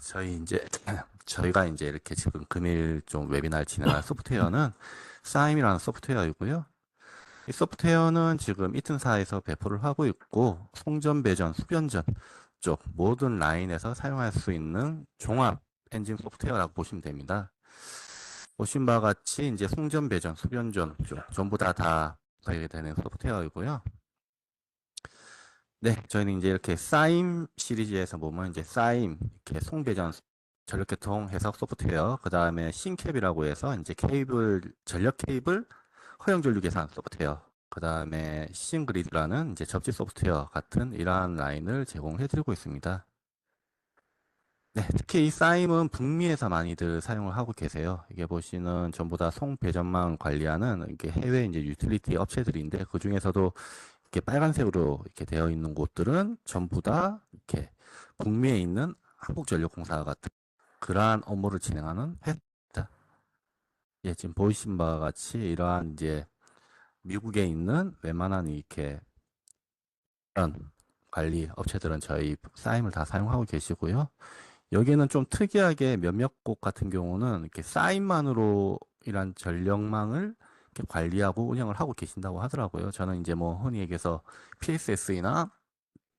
저희 이제 저희가 이제 이렇게 지금 금일 좀 웨비나를 진행할 소프트웨어는 사임이라는 소프트웨어이고요. 이 소프트웨어는 지금 이튼사에서 배포를 하고 있고 송전, 배전, 수변전 쪽 모든 라인에서 사용할 수 있는 종합 엔진 소프트웨어라고 보시면 됩니다. 보신 바와 같이 이제 송전, 배전, 수변전 쪽 전부 다 저희가 되는 소프트웨어이고요. 네, 저희는 이제 이렇게 사임 시리즈에서 보면 이제 사임, 이렇게 송배전, 전력계통 해석 소프트웨어, 그 다음에 신캡이라고 해서 이제 케이블, 전력 케이블 허용 전류 계산 소프트웨어, 그 다음에 신그리드라는 이제 접지 소프트웨어 같은 이러한 라인을 제공해드리고 있습니다. 네, 특히 이 사임은 북미에서 많이들 사용을 하고 계세요. 이게 보시는 전부 다 송배전망 관리하는 이게 해외 이제 유틸리티 업체들인데 그 중에서도 이렇게 빨간색으로 이렇게 되어 있는 곳들은 전부 다 이렇게 북미에 있는 한국전력공사 같은 그러한 업무를 진행하는 회사입니다. 예, 지금 보이신 바와 같이 이러한 이제 미국에 있는 웬만한 이렇게 이런 관리 업체들은 저희 사임을 다 사용하고 계시고요. 여기는 좀 특이하게 몇몇 곳 같은 경우는 이렇게 사임만으로 이런 전력망을 이렇게 관리하고 운영을 하고 계신다고 하더라고요. 저는 이제 뭐 흔히 얘기해서 PSS나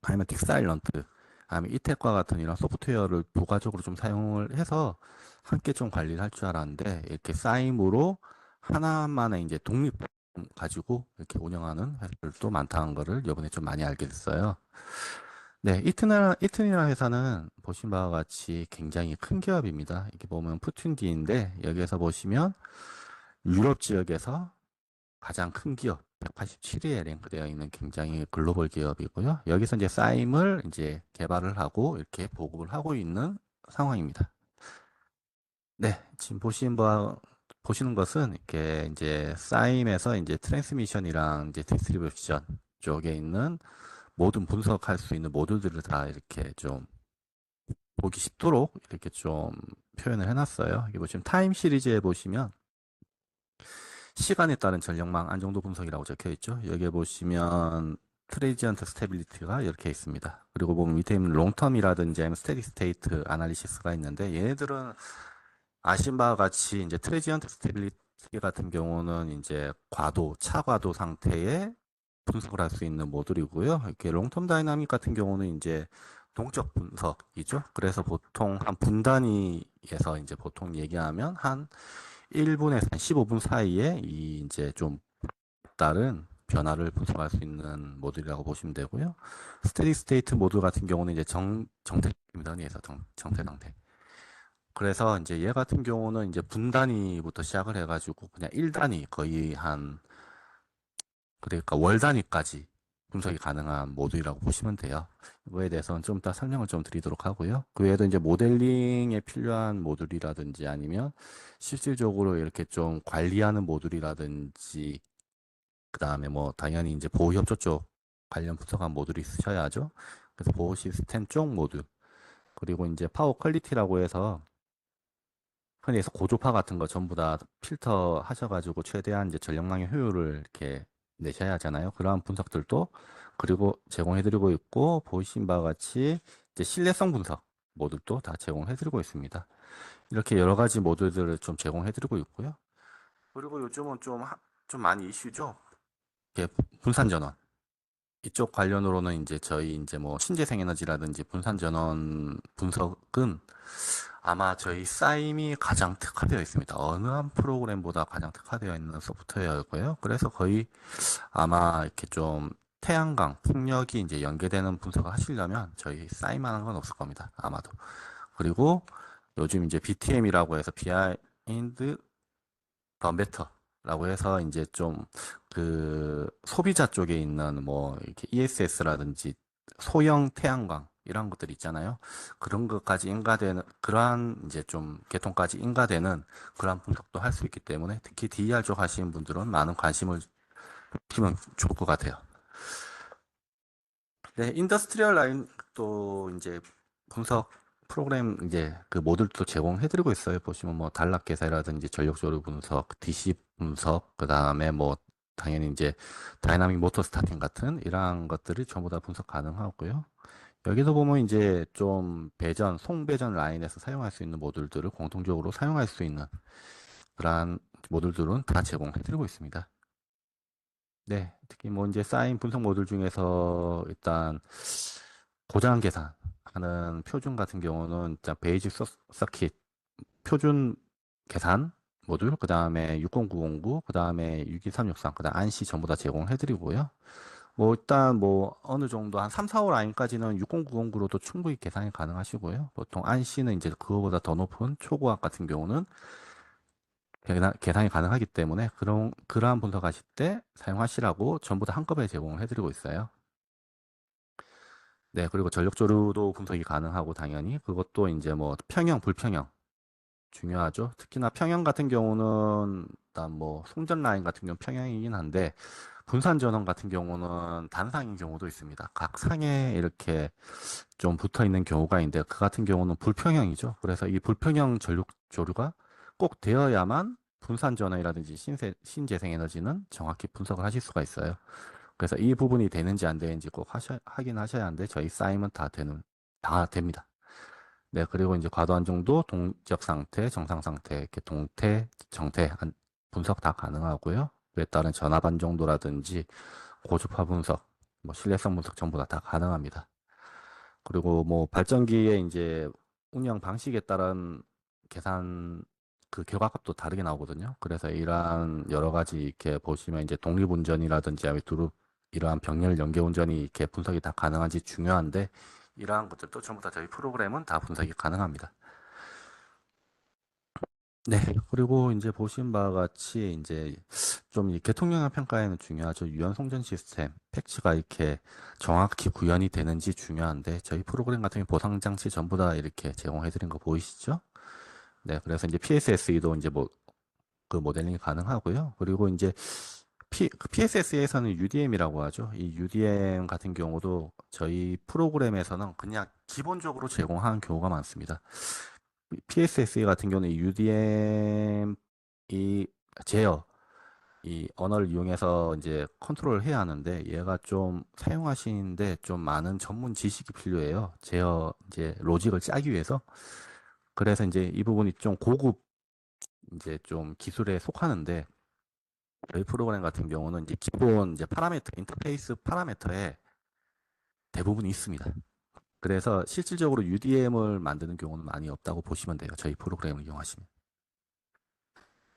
아니면 딕사일런트, 아니면 이택과 같은 이런 소프트웨어를 부가적으로 좀 사용을 해서 함께 좀 관리를 할 줄 알았는데 이렇게 사임으로 하나만의 이제 독립 가지고 이렇게 운영하는 회사들도 많다는 거를 이번에 좀 많이 알게 됐어요. 네, 이튼이라 회사는 보신 바와 같이 굉장히 큰 기업입니다. 이렇게 보면 푸틴디인데 여기에서 보시면 유럽 지역에서 가장 큰 기업 187위에 랭크되어 있는 굉장히 글로벌 기업이고요. 여기서 이제 사임을 이제 개발을 하고 이렇게 보급을 하고 있는 상황입니다. 네, 지금 보시는 것은 이렇게 이제 사임에서 이제 트랜스미션이랑 이제 디스트리뷰션 쪽에 있는 모든 분석할 수 있는 모듈들을 다 이렇게 좀 보기 쉽도록 이렇게 좀 표현을 해놨어요. 이게 보시면 타임 시리즈에 보시면 시간에 따른 전력망 안정도 분석이라고 적혀 있죠. 여기에 보시면 트레이지언트 스테빌리티가 이렇게 있습니다. 그리고 보면 밑에 있는 롱텀이라든지 아니면 스테디 스테이트 아날리시스가 있는데 얘네들은 아신 바와 같이 이제 트레이지언트 스테빌리티 같은 경우는 이제 과도, 차과도 상태의 분석을 할 수 있는 모듈이고요. 이렇게 롱텀 다이나믹 같은 경우는 이제 동적 분석이죠. 그래서 보통 한 분 단위에서 이제 보통 얘기하면 한 1분에서 한 15분 사이에 이 이제 좀 다른 변화를 분석할 수 있는 모듈이라고 보시면 되고요. 스테디 스테이트 모듈 같은 경우는 이제 정태입니다. 의해서 정태 상태. 그래서 이제 얘 같은 경우는 이제 분 단위부터 시작을 해가지고 그냥 1단위 거의 한 그러니까 월 단위까지 분석이 가능한 모듈이라고 보시면 돼요. 이거에 대해서는 좀 이따 설명을 좀 드리도록 하고요. 그 외에도 이제 모델링에 필요한 모듈이라든지 아니면 실질적으로 이렇게 좀 관리하는 모듈이라든지 그 다음에 뭐 당연히 이제 보호협조 쪽 관련 분석한 모듈이 있으셔야죠. 그래서 보호 시스템 쪽 모듈 그리고 이제 파워 퀄리티라고 해서 흔히 해서 고조파 같은 거 전부 다 필터 하셔가지고 최대한 이제 전력망의 효율을 이렇게 내셔야 하잖아요. 그러한 분석들도 그리고 제공해드리고 있고 보신 바와 같이 이제 신뢰성 분석 모듈도 다 제공해드리고 있습니다. 이렇게 여러 가지 모듈들을 좀 제공해드리고 있고요. 그리고 요즘은 좀 많이 이슈죠. 이렇게 분산 전원. 이쪽 관련으로는 이제 저희 이제 뭐 신재생 에너지라든지 분산 전원 분석은 아마 저희 사임이 가장 특화되어 있습니다. 어느 한 프로그램보다 가장 특화되어 있는 소프트웨어고요. 그래서 거의 아마 이렇게 좀 태양광, 풍력이 이제 연계되는 분석을 하시려면 저희 사임만한 건 없을 겁니다. 아마도. 그리고 요즘 이제 BTM이라고 해서 Behind 더 베터라고 해서 이제 좀 그 소비자 쪽에 있는 뭐 이렇게 ESS라든지 소형 태양광 이런 것들 있잖아요. 그런 것까지 인가되는 그러한 이제 좀 계통까지 인가되는 그러한 분석도 할 수 있기 때문에 특히 DER 쪽 하시는 분들은 많은 관심을 주시면 좋을 것 같아요. 네, 인더스트리얼 라인도 이제 분석 프로그램 이제 그 모듈도 제공해드리고 있어요. 보시면 뭐 단락 계산이라든지 전력조류 분석, DC 분석, 그 다음에 뭐 당연히 이제 다이나믹 모터 스타팅 같은 이러한 것들이 전부 다 분석 가능하고요. 여기서 보면 이제 좀 송배전 라인에서 사용할 수 있는 모듈들을 공통적으로 사용할 수 있는 그러한 모듈들은 다 제공해드리고 있습니다. 네, 특히 뭐 이제 쌓인 분석 모듈 중에서 일단 고장 계산하는 표준 같은 경우는 일단 베이직 서킷 표준 계산 모듈, 그 다음에 60909, 그 다음에 62363, 그 다음 안시 전부 다 제공해드리고요. 뭐 일단 뭐 어느 정도 한 3, 4, 5 라인까지는 60909로도 충분히 계산이 가능하시고요. 보통 안시는 이제 그거보다 더 높은 초고압 같은 경우는 계산이 가능하기 때문에 그러한 분석하실 때 사용하시라고 전부 다 한꺼번에 제공을 해드리고 있어요. 네, 그리고 전력 조류도 분석이 가능하고 당연히 그것도 이제 뭐 평형, 불평형 중요하죠. 특히나 평형 같은 경우는 일단 뭐 송전 라인 같은 경우는 평형이긴 한데 분산 전원 같은 경우는 단상인 경우도 있습니다. 각 상에 이렇게 좀 붙어 있는 경우가 있는데 그 같은 경우는 불평형이죠. 그래서 이 불평형 전력 조류가 꼭 되어야만 분산 전원이라든지 신재생 에너지는 정확히 분석을 하실 수가 있어요. 그래서 이 부분이 되는지 안 되는지 꼭 확인하셔야 하는데 저희 쌓이면 다 됩니다. 네, 그리고 이제 과도 안정도, 동적 상태, 정상 상태, 이렇게 동태, 정태 분석 다 가능하고요. 그에 따른 전압 안정도라든지 고주파 분석, 뭐 신뢰성 분석 전부 다 가능합니다. 그리고 뭐 발전기의 이제 운영 방식에 따른 계산 그 결과값도 다르게 나오거든요. 그래서 이러한 여러 가지 이렇게 보시면 이제 독립운전이라든지 아니면 이러한 병렬 연계 운전이 이렇게 분석이 다 가능한지 중요한데 이러한 것들도 전부 다 저희 프로그램은 다 분석이 가능합니다. 네. 그리고 이제 보신 바와 같이 이제 좀 이 계통영향 평가에는 중요하죠. 유연 송전 시스템, 패치가 이렇게 정확히 구현이 되는지 중요한데 저희 프로그램 같은 경우 보상 장치 전부 다 이렇게 제공해 드린 거 보이시죠? 네. 그래서 이제 PSSE도 이제 뭐 그 모델링이 가능하고요. 그리고 이제 PSS에서는 UDM이라고 하죠. 이 UDM 같은 경우도 저희 프로그램에서는 그냥 기본적으로 제공하는 경우가 많습니다. PSSE 같은 경우는 UDM 이 제어 이 언어를 이용해서 이제 컨트롤을 해야 하는데 얘가 좀 사용하시는데 좀 많은 전문 지식이 필요해요. 제어 이제 로직을 짜기 위해서. 그래서 이제 이 부분이 좀 고급 이제 좀 기술에 속하는데 저희 프로그램 같은 경우는 이제 기본 이제 인터페이스 파라미터에 대부분이 있습니다. 그래서 실질적으로 UDM을 만드는 경우는 많이 없다고 보시면 돼요. 저희 프로그램을 이용하시면.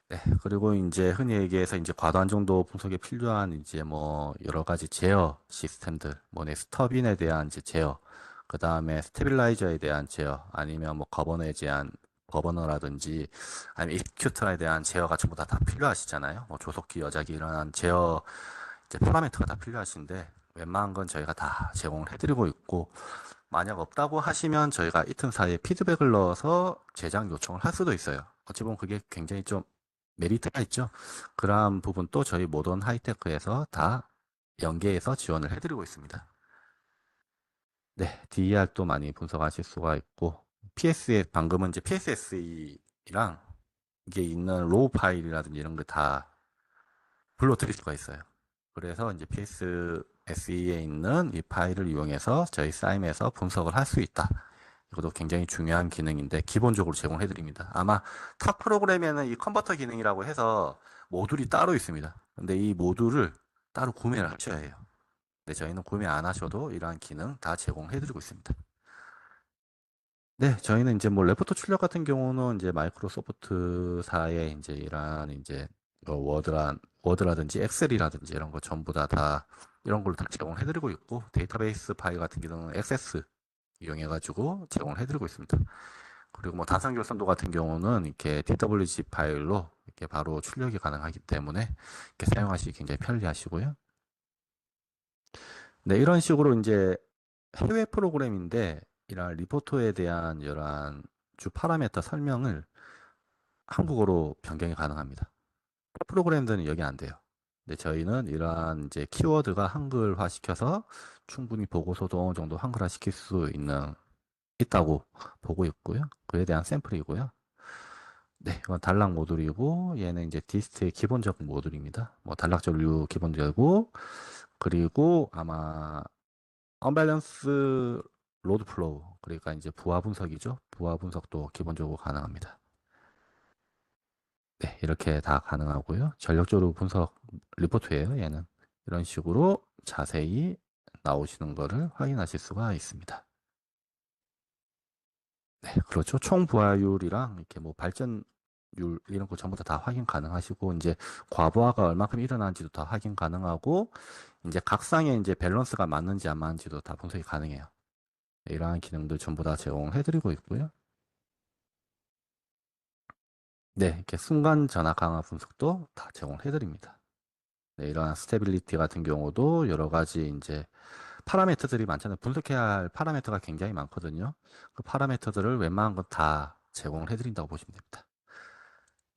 네, 그리고 이제 흔히 얘기해서 이제 과도한 정도 분석에 필요한 이제 뭐 여러 가지 제어 시스템들, 뭐 스터빈에 대한 이제 제어, 그 다음에 스테빌라이저에 대한 제어, 아니면 뭐 거버너라든지 아니면 익스큐터에 대한 제어가 전부 다 필요하시잖아요. 뭐 조속기, 여자기 이런 제어 이제 파라미터가 다 필요하신데 웬만한 건 저희가 다 제공을 해드리고 있고 만약 없다고 하시면 저희가 이틈 사이에 피드백을 넣어서 제작 요청을 할 수도 있어요. 어찌 보면 그게 굉장히 좀 메리트가 있죠. 그러한 부분도 저희 모던 하이테크에서 다 연계해서 지원을 해드리고 있습니다. 네, DER도 많이 분석하실 수가 있고 방금은 이제 PSSE랑 이게 있는 로우 파일이라든지 이런 거 다 불러드릴 수가 있어요. 그래서 이제 PSSE에 있는 이 파일을 이용해서 저희 사임에서 분석을 할 수 있다. 이것도 굉장히 중요한 기능인데 기본적으로 제공해 드립니다. 아마 탑 프로그램에는 이 컨버터 기능이라고 해서 모듈이 따로 있습니다. 근데 이 모듈을 따로 구매를 하셔야 해요. 근데 저희는 구매 안 하셔도 이러한 기능 다 제공해 드리고 있습니다. 네, 저희는 이제 뭐 레포트 출력 같은 경우는 이제 마이크로소프트사의 이제 이러한 이제 뭐 워드라든지 엑셀이라든지 이런 거 전부 다 이런 걸로 다 제공해 드리고 있고 데이터베이스 파일 같은 경우는 액세스 이용해 가지고 제공을 해 드리고 있습니다. 그리고 뭐 다산 결선도 같은 경우는 이렇게 DWG 파일로 이렇게 바로 출력이 가능하기 때문에 이렇게 사용하시기 굉장히 편리하시고요. 네, 이런 식으로 이제 해외 프로그램인데 이런 리포터에 대한 이러한 주 파라미터 설명을 한국어로 변경이 가능합니다. 프로그램들은 여기 안 돼요. 근데 저희는 이러한 이제 키워드가 한글화 시켜서 충분히 보고서도 어느 정도 한글화 시킬 수 있다고 보고 있고요. 그에 대한 샘플이고요. 네, 이건 단락 모듈이고 얘는 이제 디스트의 기본적인 모듈입니다. 뭐 단락 전류 기본적이고 그리고 아마 언밸런스 로드 플로우, 그러니까 이제 부하 분석이죠. 부하 분석도 기본적으로 가능합니다. 네, 이렇게 다 가능하고요. 전력적으로 분석 리포트예요, 얘는. 이런 식으로 자세히 나오시는 거를 확인하실 수가 있습니다. 네, 그렇죠. 총 부하율이랑 이렇게 뭐 발전율 이런 거 전부 다 확인 가능하시고 이제 과부하가 얼마큼 일어나는지도 다 확인 가능하고 이제 각 쌍의 이제 밸런스가 맞는지 안 맞는지도 다 분석이 가능해요. 네, 이러한 기능들 전부 다 제공해드리고 있고요. 네, 이렇게 순간 전압 강화 분석도 다 제공해드립니다. 네, 이러한 스테빌리티 같은 경우도 여러 가지 이제 파라미터들이 많잖아요. 분석해야 할 파라미터가 굉장히 많거든요. 그 파라미터들을 웬만한 건 다 제공을 해드린다고 보시면 됩니다.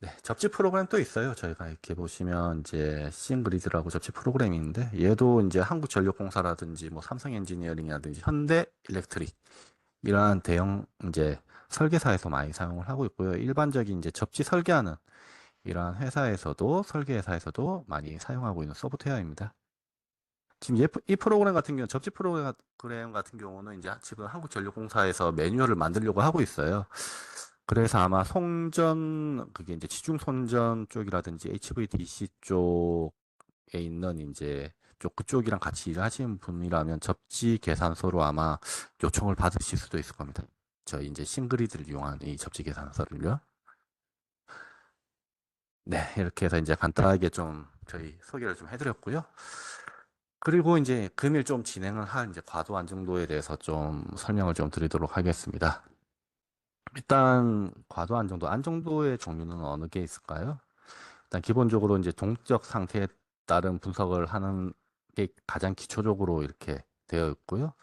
네, 접지 프로그램 또 있어요. 저희가 이렇게 보시면 이제 싱그리드라고 접지 프로그램이 있는데 얘도 이제 한국전력공사라든지 뭐 삼성 엔지니어링이라든지 현대 일렉트릭 이러한 대형 이제 설계사에서 많이 사용을 하고 있고요. 일반적인 이제 접지 설계하는 이러한 회사에서도 설계회사에서도 많이 사용하고 있는 소프트웨어입니다. 지금 이 프로그램 같은 경우 접지 프로그램 같은 경우는 이제 지금 한국전력공사에서 매뉴얼을 만들려고 하고 있어요. 그래서 아마 송전 그게 이제 지중 손전 쪽이라든지 HVDC 쪽에 있는 이제 쪽 그쪽이랑 같이 일하시는 분이라면 접지 계산서로 아마 요청을 받으실 수도 있을 겁니다. 저희 이제 싱그리드를 이용한 이 접지 계산서를요. 네, 이렇게 해서 이제 간단하게 좀 저희 소개를 좀 해드렸고요. 그리고 이제 금일 좀 진행을 할 이제 과도 안정도에 대해서 좀 설명을 좀 드리도록 하겠습니다. 일단 과도 안정도, 안정도의 종류는 어느 게 있을까요? 일단 기본적으로 이제 동적 상태에 따른 분석을 하는 게 가장 기초적으로 이렇게 되어 있고요.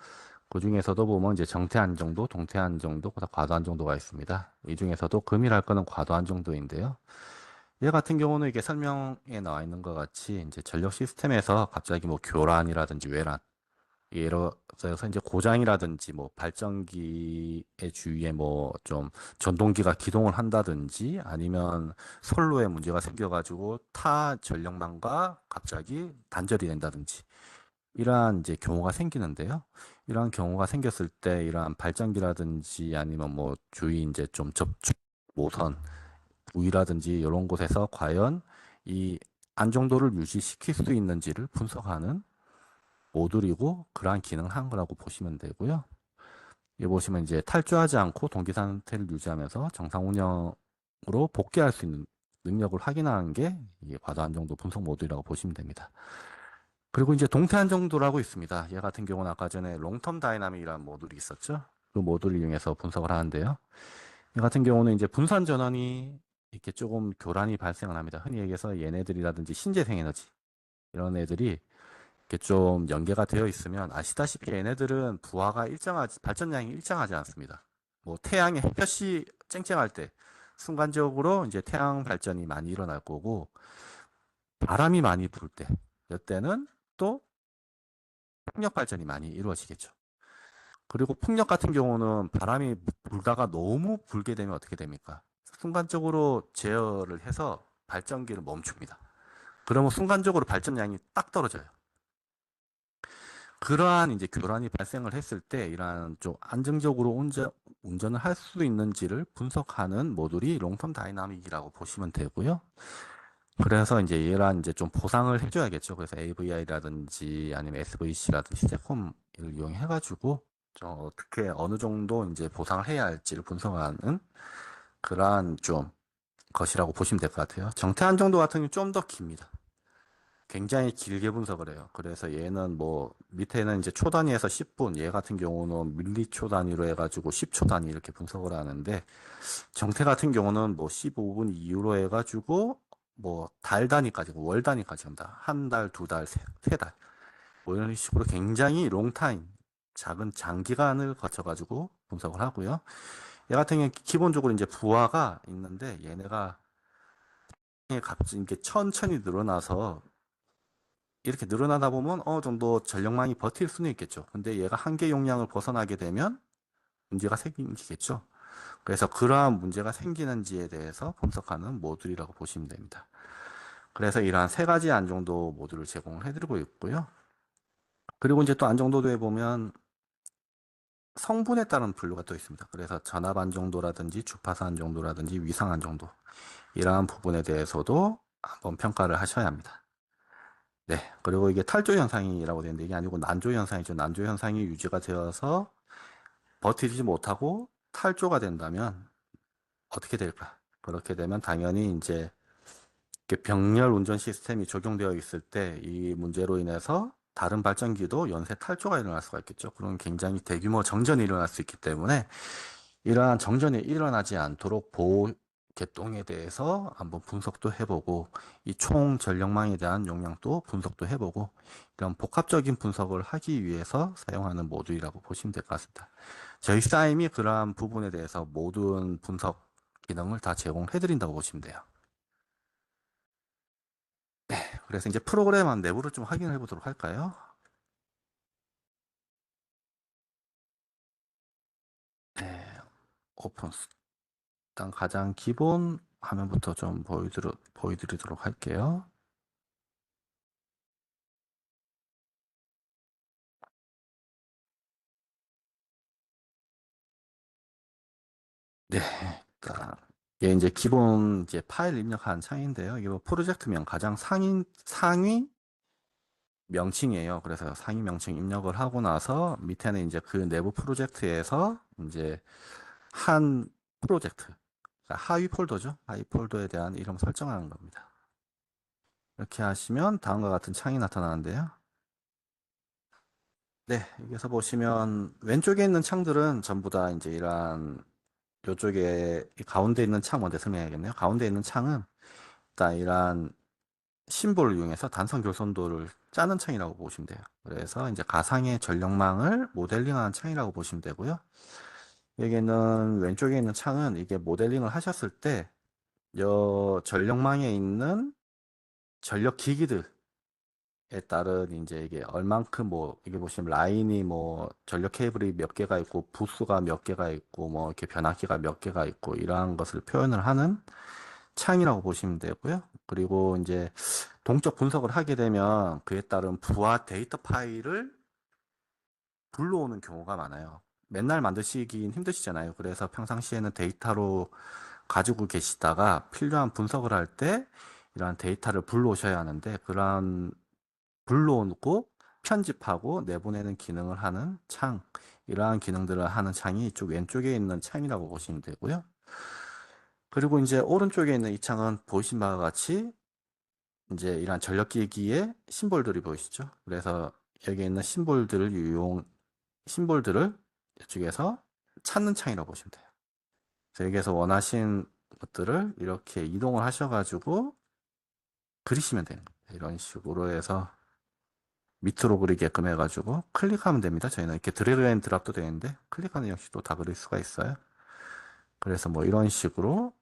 그 중에서도 보면 이제 정태 안정도, 동태 안정도, 그다음 과도 안정도가 있습니다. 이 중에서도 금일할 거는 과도 안정도인데요. 얘 같은 경우는 이게 설명에 나와 있는 것 같이 이제 전력 시스템에서 갑자기 뭐 교란이라든지 외란, 예를 들어서 이제 고장이라든지 뭐 발전기의 주위에 뭐 좀 전동기가 기동을 한다든지 아니면 선로에 문제가 생겨가지고 타 전력망과 갑자기 단절이 된다든지 이러한 이제 경우가 생기는데요. 이러한 경우가 생겼을 때 이러한 발전기라든지 아니면 뭐 주위 이제 좀 접촉 모선 부위라든지 이런 곳에서 과연 이 안정도를 유지시킬 수 있는지를 분석하는 모듈이고 그러한 기능을 한 거라고 보시면 되고요. 여기 보시면 이제 탈주하지 않고 동기 상태를 유지하면서 정상 운영으로 복귀할 수 있는 능력을 확인하는 게 이게 과도 안정도 분석 모듈이라고 보시면 됩니다. 그리고 이제 동태 안정도라고 있습니다. 얘 같은 경우는 아까 전에 롱텀 다이나믹이라는 모듈이 있었죠. 그 모듈을 이용해서 분석을 하는데요. 이 같은 경우는 이제 분산 전원이 이렇게 조금 교란이 발생을 합니다. 흔히 얘기해서 얘네들이라든지 신재생 에너지 이런 애들이 이렇게 좀 연계가 되어 있으면 아시다시피 얘네들은 부하가 일정하지 발전량이 일정하지 않습니다. 뭐 태양의 햇볕이 쨍쨍할 때 순간적으로 이제 태양 발전이 많이 일어날 거고 바람이 많이 불 때 이때는 또 풍력 발전이 많이 이루어지겠죠. 그리고 풍력 같은 경우는 바람이 불다가 너무 불게 되면 어떻게 됩니까? 순간적으로 제어를 해서 발전기를 멈춥니다. 그러면 순간적으로 발전량이 딱 떨어져요. 그러한 이제 교란이 발생을 했을 때 이러한 좀 안정적으로 운전을 할 수 있는지를 분석하는 모듈이 롱텀 다이나믹이라고 보시면 되고요. 그래서 이제 이러한 이제 좀 보상을 해줘야겠죠. 그래서 AVI라든지 아니면 SVC라든지 스태콤을 이용해가지고 좀 어떻게 어느 정도 이제 보상을 해야 할지를 분석하는 그러한 좀 것이라고 보시면 될 것 같아요. 정태한 정도 같은 경우는 좀 더 깁니다. 굉장히 길게 분석을 해요. 그래서 얘는 뭐 밑에는 이제 초 단위에서 10분, 얘 같은 경우는 밀리초 단위로 해가지고 10초 단위 이렇게 분석을 하는데 정태 같은 경우는 뭐 15분 이후로 해가지고 뭐 달 단위까지, 월 단위까지 합니다. 한 달, 두 달, 세 달. 뭐 이런 식으로 굉장히 롱타임, 작은 장기간을 거쳐가지고 분석을 하고요. 얘 같은 경우는 기본적으로 이제 부하가 있는데 얘네가 갑자기 이렇게 천천히 늘어나서 이렇게 늘어나다 보면 어느 정도 전력망이 버틸 수는 있겠죠. 근데 얘가 한계 용량을 벗어나게 되면 문제가 생기겠죠. 그래서 그러한 문제가 생기는지에 대해서 분석하는 모듈이라고 보시면 됩니다. 그래서 이러한 세 가지 안정도 모듈을 제공을 해드리고 있고요. 그리고 이제 또 안정도도에 보면 성분에 따른 분류가 또 있습니다. 그래서 전압 안정도라든지 주파수 안정도라든지 위상 안정도 이러한 부분에 대해서도 한번 평가를 하셔야 합니다. 네. 그리고 이게 탈조 현상이라고 되는데 이게 아니고 난조 현상이죠. 난조 현상이 유지가 되어서 버티지 못하고 탈조가 된다면 어떻게 될까? 그렇게 되면 당연히 이제 이렇게 병렬 운전 시스템이 적용되어 있을 때 이 문제로 인해서 다른 발전기도 연쇄 탈조가 일어날 수가 있겠죠. 그런 굉장히 대규모 정전이 일어날 수 있기 때문에 이러한 정전이 일어나지 않도록 보호 개통에 대해서 한번 분석도 해보고 이 총 전력망에 대한 용량도 분석도 해보고 이런 복합적인 분석을 하기 위해서 사용하는 모듈이라고 보시면 될 것 같습니다. 저희 사임이 그러한 부분에 대해서 모든 분석 기능을 다 제공해 드린다고 보시면 돼요. 그래서 이제 프로그램 안 내부를 좀 확인해 보도록 할까요? 네, 오픈. 일단 가장 기본 화면부터 좀 보여드리도록 할게요. 네, 일단 이게 이제 기본 이제 파일 입력한 창인데요. 이거 프로젝트명 가장 상위 명칭이에요. 그래서 상위 명칭 입력을 하고 나서 밑에는 이제 그 내부 프로젝트에서 이제 한 프로젝트, 그러니까 하위 폴더죠. 하위 폴더에 대한 이름 설정하는 겁니다. 이렇게 하시면 다음과 같은 창이 나타나는데요. 네, 여기서 보시면 왼쪽에 있는 창들은 전부 다 이제 이러한 이쪽에 이 가운데 있는 창 먼저 설명해야겠네요. 가운데 있는 창은 일단 이러한 심볼을 이용해서 단선 교선도를 짜는 창이라고 보시면 돼요. 그래서 이제 가상의 전력망을 모델링하는 창이라고 보시면 되고요. 여기는 왼쪽에 있는 창은 이게 모델링을 하셨을 때 이 전력망에 있는 전력 기기들 에 따른 이제 이게 얼만큼 뭐 이게 보시면 라인이 뭐 전력 케이블이 몇 개가 있고 부스가 몇 개가 있고 뭐 이렇게 변압기가 몇 개가 있고 이러한 것을 표현을 하는 창이라고 보시면 되고요. 그리고 이제 동적 분석을 하게 되면 그에 따른 부하 데이터 파일을 불러오는 경우가 많아요. 맨날 만드시긴 힘드시잖아요. 그래서 평상시에는 데이터로 가지고 계시다가 필요한 분석을 할 때 이러한 데이터를 불러오셔야 하는데 그러한 불러오고 편집하고 내보내는 기능을 하는 창, 이러한 기능들을 하는 창이 이쪽 왼쪽에 있는 창이라고 보시면 되고요. 그리고 이제 오른쪽에 있는 이 창은 보이신 바와 같이 이제 이러한 전력기기의 심볼들이 보이시죠? 그래서 여기 있는 심볼들을 이쪽에서 찾는 창이라고 보시면 돼요. 그래서 여기에서 원하신 것들을 이렇게 이동을 하셔가지고 그리시면 되는 거예요. 이런 식으로 해서 밑으로 그리게끔 해가지고 클릭하면 됩니다. 저희는 이렇게 드래그 앤 드랍도 되는데 클릭하는 형식도 다 그릴 수가 있어요. 그래서 뭐 이런 식으로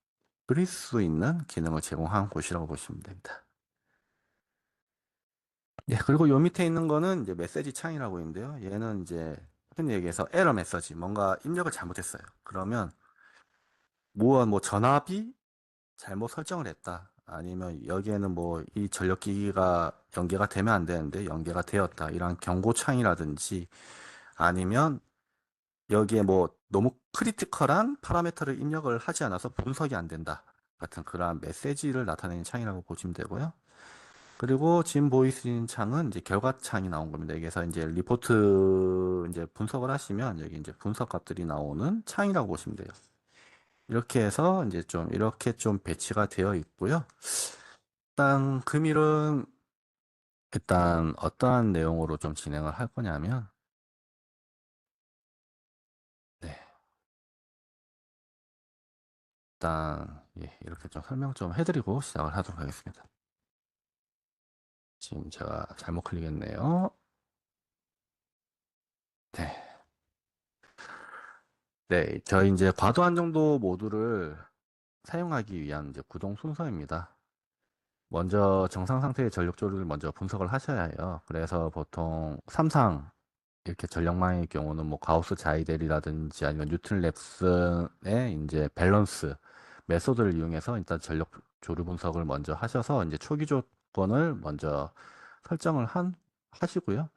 그릴 수 있는 기능을 제공한 곳이라고 보시면 됩니다. 예, 그리고 요 밑에 있는 거는 이제 메시지 창이라고 있는데요. 얘는 이제 흔히 얘기해서 에러 메시지, 뭔가 입력을 잘못했어요. 그러면 뭐 전압이 잘못 설정을 했다. 아니면 여기에는 뭐 이 전력기기가 연계가 되면 안 되는데 연계가 되었다. 이런 경고창이라든지 아니면 여기에 뭐 너무 크리티컬한 파라미터를 입력을 하지 않아서 분석이 안 된다. 같은 그러한 메시지를 나타내는 창이라고 보시면 되고요. 그리고 지금 보이시는 창은 이제 결과창이 나온 겁니다. 여기서 이제 리포트 이제 분석을 하시면 여기 이제 분석 값들이 나오는 창이라고 보시면 돼요. 이렇게 해서 이제 좀 이렇게 좀 배치가 되어 있고요. 일단 금일은 일단 어떠한 내용으로 좀 진행을 할 거냐면 네, 일단 예, 이렇게 좀 설명 좀 해드리고 시작을 하도록 하겠습니다. 지금 제가 잘못 클릭했네요. 네. 네, 저희 이제 과도한 정도 모듈을 사용하기 위한 이제 구동 순서입니다. 먼저 정상 상태의 전력 조류를 먼저 분석을 하셔야 해요. 그래서 보통 삼상 이렇게 전력망의 경우는 뭐 가우스 자이델이라든지 아니면 뉴튼 랩슨의 이제 밸런스 메소드를 이용해서 일단 전력 조류 분석을 먼저 하셔서 이제 초기 조건을 먼저 설정을 하시고요.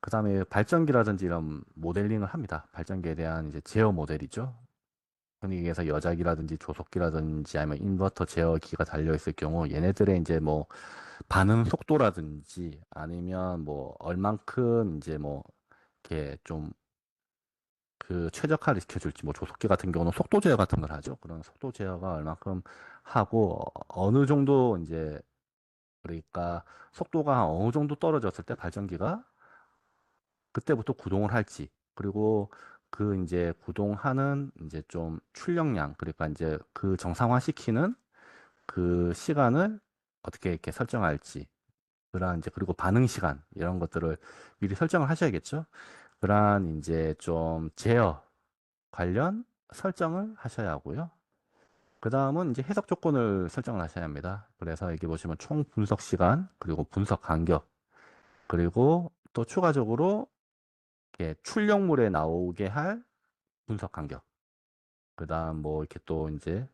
그 다음에 발전기라든지 이런 모델링을 합니다. 발전기에 대한 이제 제어 모델이죠. 흔히 얘기해서 여자기라든지 조속기라든지 아니면 인버터 제어기가 달려 있을 경우 얘네들의 이제 뭐 반응 속도라든지 아니면 뭐 얼만큼 이제 뭐 이렇게 좀 그 최적화를 시켜줄지 뭐 조속기 같은 경우는 속도 제어 같은 걸 하죠. 그런 속도 제어가 얼만큼 하고 어느 정도 이제 그러니까 속도가 어느 정도 떨어졌을 때 발전기가 그때부터 구동을 할지 그리고 그 이제 구동하는 이제 좀 출력량 그러니까 이제 그 정상화 시키는 그 시간을 어떻게 이렇게 설정할지 그러한 이제 그리고 반응 시간 이런 것들을 미리 설정을 하셔야겠죠. 그러한 이제 좀 제어 관련 설정을 하셔야 하고요. 그 다음은 이제 해석 조건을 설정을 하셔야 합니다. 그래서 여기 보시면 총 분석 시간 그리고 분석 간격 그리고 또 추가적으로 이렇게 출력물에 나오게 할 분석 간격. 그 다음 뭐 이렇게 또 이제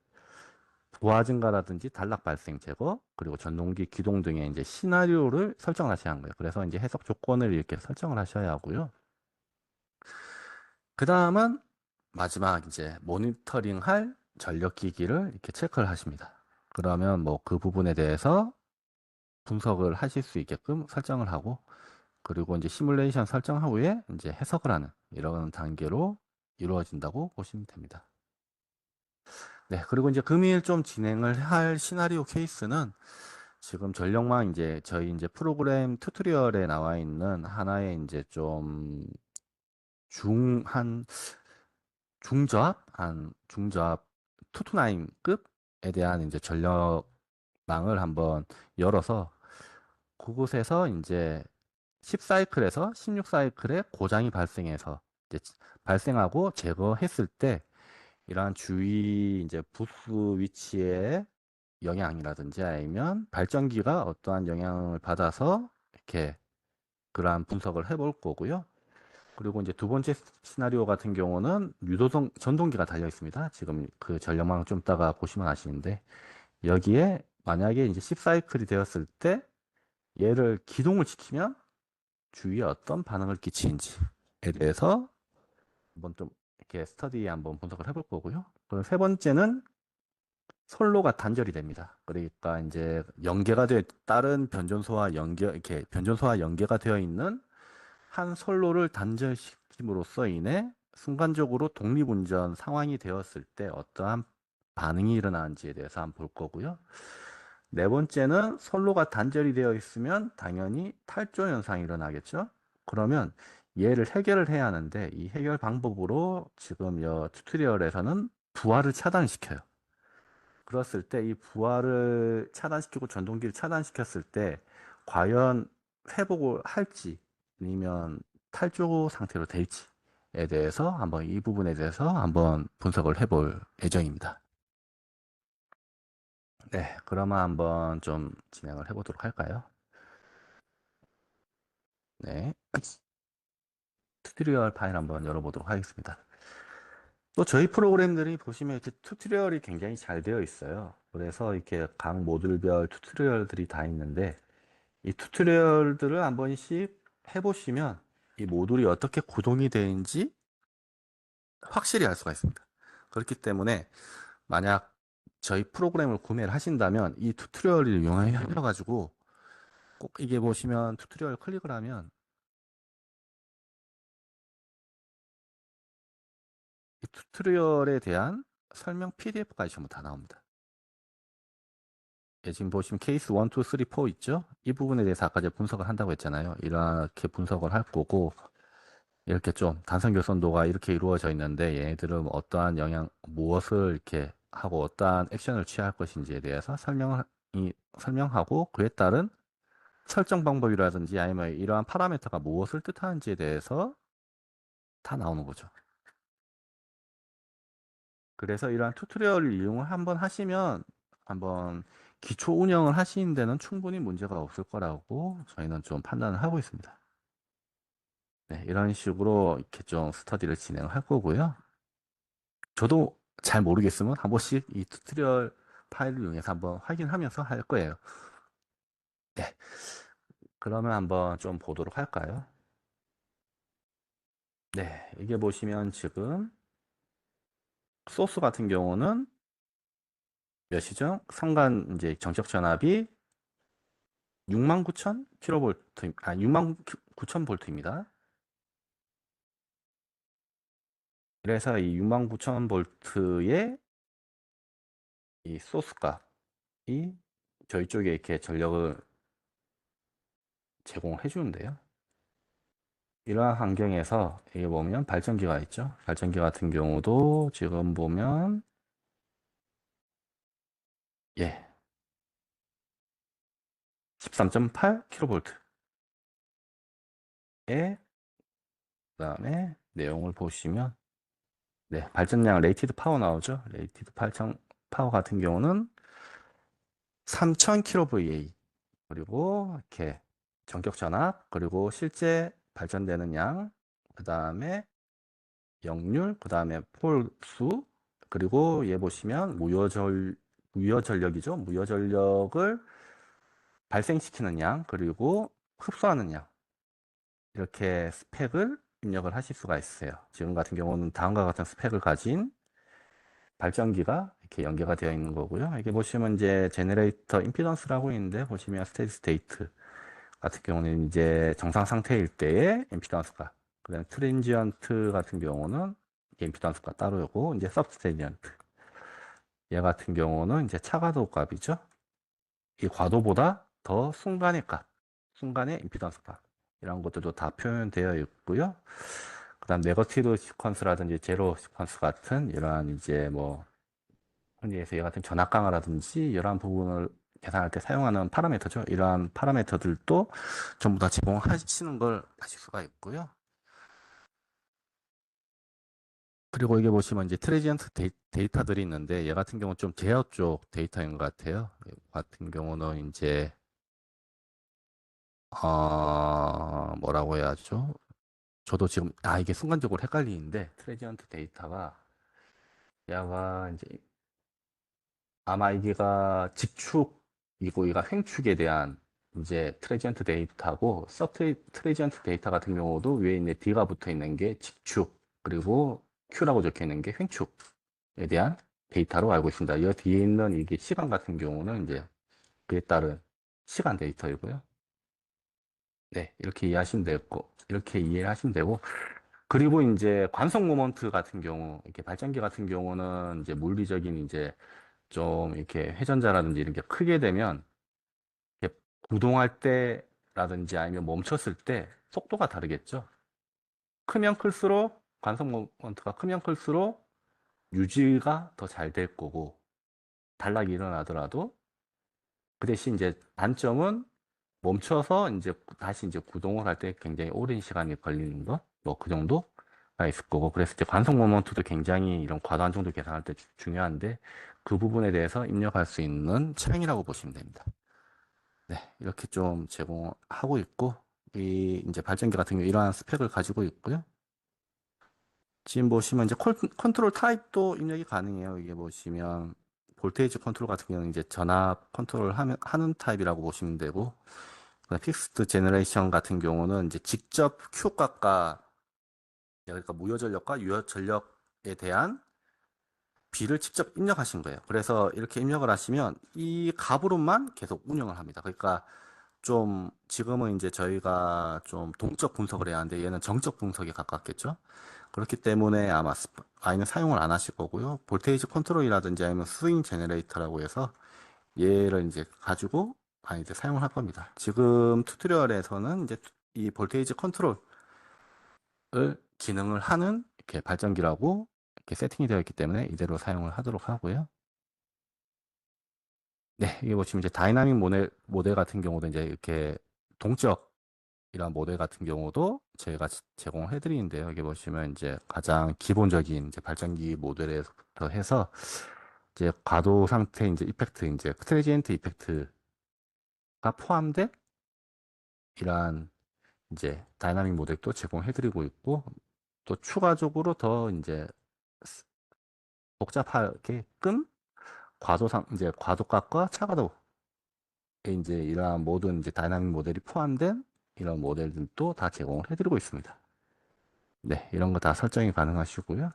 부하 증가라든지 단락 발생 제거, 그리고 전동기 기동 등의 이제 시나리오를 설정하셔야 하는 거예요. 그래서 이제 해석 조건을 이렇게 설정을 하셔야 하고요. 그 다음은 마지막 이제 모니터링 할 전력기기를 이렇게 체크를 하십니다. 그러면 뭐 그 부분에 대해서 분석을 하실 수 있게끔 설정을 하고, 그리고 이제 시뮬레이션 설정 후에 이제 해석을 하는 이런 단계로 이루어진다고 보시면 됩니다. 네, 그리고 이제 금일 좀 진행을 할 시나리오 케이스는 지금 전력망 이제 저희 이제 프로그램 튜토리얼에 나와 있는 하나의 이제 좀 한 중저압 229급에 대한 이제 전력망을 한번 열어서 그곳에서 이제 10사이클에서 16사이클의 고장이 발생해서 이제 발생하고 제거했을 때 이러한 주위 이제 부스 위치에 영향이라든지 아니면 발전기가 어떠한 영향을 받아서 이렇게 그러한 분석을 해볼 거고요. 그리고 이제 두 번째 시나리오 같은 경우는 유도성 전동기가 달려 있습니다. 지금 그 전력망 좀 이따가 보시면 아시는데 여기에 만약에 이제 10사이클이 되었을 때 얘를 기동을 시키면 주위에 어떤 반응을 끼치는지에 대해서 한번 좀 이렇게 스터디에 한번 분석을 해볼 거고요. 그리고 세 번째는 선로가 단절이 됩니다. 그러니까 이제 연계가 돼 다른 변전소와 이렇게 변전소와 연계가 되어 있는 한 선로를 단절시킴으로써 인해 순간적으로 독립운전 상황이 되었을 때 어떠한 반응이 일어나는지에 대해서 한번 볼 거고요. 네 번째는 선로가 단절이 되어 있으면 당연히 탈조 현상이 일어나겠죠. 그러면 얘를 해결을 해야 하는데 이 해결 방법으로 지금 이 튜토리얼에서는 부하를 차단시켜요. 그랬을 때 이 부하를 차단시키고 전동기를 차단시켰을 때 과연 회복을 할지 아니면 탈조 상태로 될지에 대해서 한번 이 부분에 대해서 한번 분석을 해볼 예정입니다. 네, 그러면 한번 좀 진행을 해보도록 할까요? 네, 튜토리얼 파일 한번 열어보도록 하겠습니다. 또 저희 프로그램들이 보시면 이렇게 튜토리얼이 굉장히 잘 되어 있어요. 그래서 이렇게 각 모듈별 튜토리얼들이 다 있는데 이 튜토리얼들을 한 번씩 해보시면 이 모듈이 어떻게 구동이 되는지 확실히 알 수가 있습니다. 그렇기 때문에 만약 저희 프로그램을 구매를 하신다면 이 튜토리얼을 이용하셔가지고 꼭 이게 보시면 튜토리얼 클릭을 하면 이 튜토리얼에 대한 설명 PDF까지 전부 다 나옵니다. 예, 지금 보시면 케이스 1, 2, 3, 4 있죠? 이 부분에 대해서 아까 제가 분석을 한다고 했잖아요. 이렇게 분석을 할 거고 이렇게 좀 단선 결선도가 이렇게 이루어져 있는데 얘네들은 어떠한 무엇을 이렇게 하고 어떠한 액션을 취할 것인지에 대해서 설명하고 그에 따른 설정 방법이라든지 아니면 이러한 파라미터가 무엇을 뜻하는지에 대해서 다 나오는 거죠. 그래서 이러한 튜토리얼을 이용을 한번 하시면 한번 기초 운영을 하시는 데는 충분히 문제가 없을 거라고 저희는 좀 판단을 하고 있습니다. 네, 이런 식으로 이렇게 좀 스터디를 진행을 할 거고요. 저도 잘 모르겠으면 한 번씩 이 튜토리얼 파일을 이용해서 한번 확인하면서 할 거예요. 네, 그러면 한번 좀 보도록 할까요? 네, 이게 보시면 지금 소스 같은 경우는 몇이죠? 상간 이제 정적 전압이 69,000 킬로볼트, 69,000 볼트입니다. 그래서 이 69,000 볼트의 이 소스 값이 저희 쪽에 이렇게 전력을 제공을 해주는데요. 이러한 환경에서 여기 보면 발전기가 있죠. 발전기 같은 경우도 지금 보면 예, 13.8kV에 그다음에 내용을 보시면 네, 발전량 레이티드 파워 나오죠. 레이티드 파워 같은 경우는 3000kVA 그리고 이렇게 전격 전압 그리고 실제 발전되는 양 그다음에 역률 그다음에 폴수 그리고 얘 보시면 무여전력이죠. 무여전력을 발생시키는 양 그리고 흡수하는 양 이렇게 스펙을 입력을 하실 수가 있어요. 지금 같은 경우는 다음과 같은 스펙을 가진 발전기가 이렇게 연계가 되어 있는 거고요. 이게 보시면 이제 제너레이터 임피던스라고 있는데 보시면 스테디 스테이트 같은 경우는 이제 정상 상태일 때의 임피던스가 그다음에 트랜지언트 같은 경우는 임피던스가 따로고 이제 서브스테디언트 얘 같은 경우는 이제 차과도 값이죠. 이 과도보다 더 순간의 값, 순간의 임피던스 값 이런 것들도 다 표현되어 있고요. 그다음 네거티브 시퀀스라든지 제로 시퀀스 같은 이러한 이제 뭐 흔히 해서 얘 같은 전압 강화라든지 이러한 부분을 계산할 때 사용하는 파라미터죠. 이러한 파라미터들도 전부 다 제공하시는 걸 아실 수가 있고요. 그리고 이게 보시면 이제 트레지언트 데이터들이 있는데 얘 같은 경우는 좀 제어 쪽 데이터인 것 같아요. 얘 같은 경우는 이제 뭐라고 해야죠? 저도 지금 이게 순간적으로 헷갈리는데 트레지언트 데이터가 얘가 이제 아마 이게가 직축이고 얘가 횡축에 대한 이제 트레지언트 데이터고 서브 트레지언트 데이터 같은 경우도 위에 있는 D가 붙어 있는 게 직축 그리고 Q라고 적혀 있는 게 횡축에 대한 데이터로 알고 있습니다. 이 뒤에 있는 이게 시간 같은 경우는 이제 그에 따른 시간 데이터이고요. 네, 이렇게 이해하시면 되고 이렇게 이해하시면 되고 그리고 이제 관성 모먼트 같은 경우 이렇게 발전기 같은 경우는 이제 물리적인 이제 좀 이렇게 회전자라든지 이런 게 크게 되면 이렇게 구동할 때라든지 아니면 멈췄을 때 속도가 다르겠죠. 크면 클수록 관성 모먼트가 크면 클수록 유지가 더 잘 될 거고 단락이 일어나더라도 그 대신 이제 단점은 멈춰서 이제 다시 이제 구동을 할 때 굉장히 오랜 시간이 걸리는 거, 뭐 그 정도가 있을 거고, 그래서 이제 관성 모먼트도 굉장히 이런 과도한 정도 계산할 때 중요한데 그 부분에 대해서 입력할 수 있는 차량이라고 보시면 됩니다. 네, 이렇게 좀 제공하고 있고, 이 이제 발전기 같은 경우 이러한 스펙을 가지고 있고요. 지금 보시면 이제 컨트롤 타입도 입력이 가능해요. 이게 보시면 볼테이지 컨트롤 같은 경우는 이제 전압 컨트롤 하는 타입이라고 보시면 되고, 픽스드 제너레이션 같은 경우는 이제 직접 Q 값과 그러니까 무효전력과 유효전력에 대한 비를 직접 입력하신 거예요. 그래서 이렇게 입력을 하시면 이 값으로만 계속 운영을 합니다. 그러니까 좀 지금은 이제 저희가 좀 동적 분석을 해야 하는데 얘는 정적 분석에 가깝겠죠. 그렇기 때문에 아마 아이는 사용을 안 하실 거고요. 볼테이지 컨트롤이라든지 아니면 스윙 제너레이터라고 해서 얘를 이제 가지고 이제 사용을 할 겁니다. 지금 튜토리얼에서는 이제 이 볼테이지 컨트롤을 기능을 하는 이렇게 발전기라고 이렇게 세팅이 되어 있기 때문에 이대로 사용을 하도록 하고요. 네, 이게 보시면 이제 다이나믹 모델 같은 경우도 이제 이렇게 동적 이런 모델 같은 경우도 저희가 제공을 해드리는데요. 여기 보시면 이제 가장 기본적인 이제 발전기 모델에서부터 해서 이제 과도 상태 이제 이펙트 이제 트레지엔트 이펙트가 포함된 이러한 이제 다이나믹 모델도 제공해드리고 있고 또 추가적으로 더 이제 복잡하게끔 과도상 이제 과도값과 차과도에 이제 이러한 모든 이제 다이나믹 모델이 포함된 이런 모델들도 다 제공을 해드리고 있습니다. 네, 이런 거 다 설정이 가능하시고요.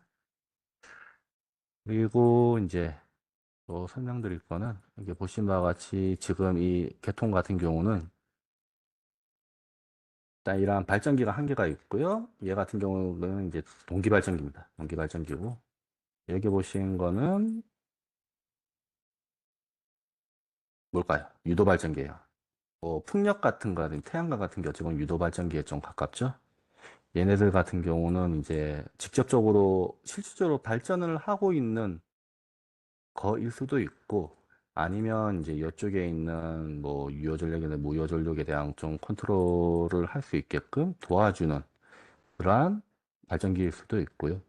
그리고 이제 또 설명드릴 거는 이게 보신 바와 같이 지금 이 계통 같은 경우는 일단 이러한 발전기가 한 개가 있고요. 얘 같은 경우는 이제 동기 발전기입니다. 동기 발전기고 여기 보신 거는 뭘까요? 유도 발전기예요. 뭐 풍력 같은 거든 태양광 같은 게 어찌 보면 유도 발전기에 좀 가깝죠. 얘네들 같은 경우는 이제 직접적으로 실질적으로 발전을 하고 있는 거일 수도 있고 아니면 이제 이쪽에 있는 뭐 유효전력이나 무효전력에 대한 좀 컨트롤을 할 수 있게끔 도와주는 그러한 발전기일 수도 있고요.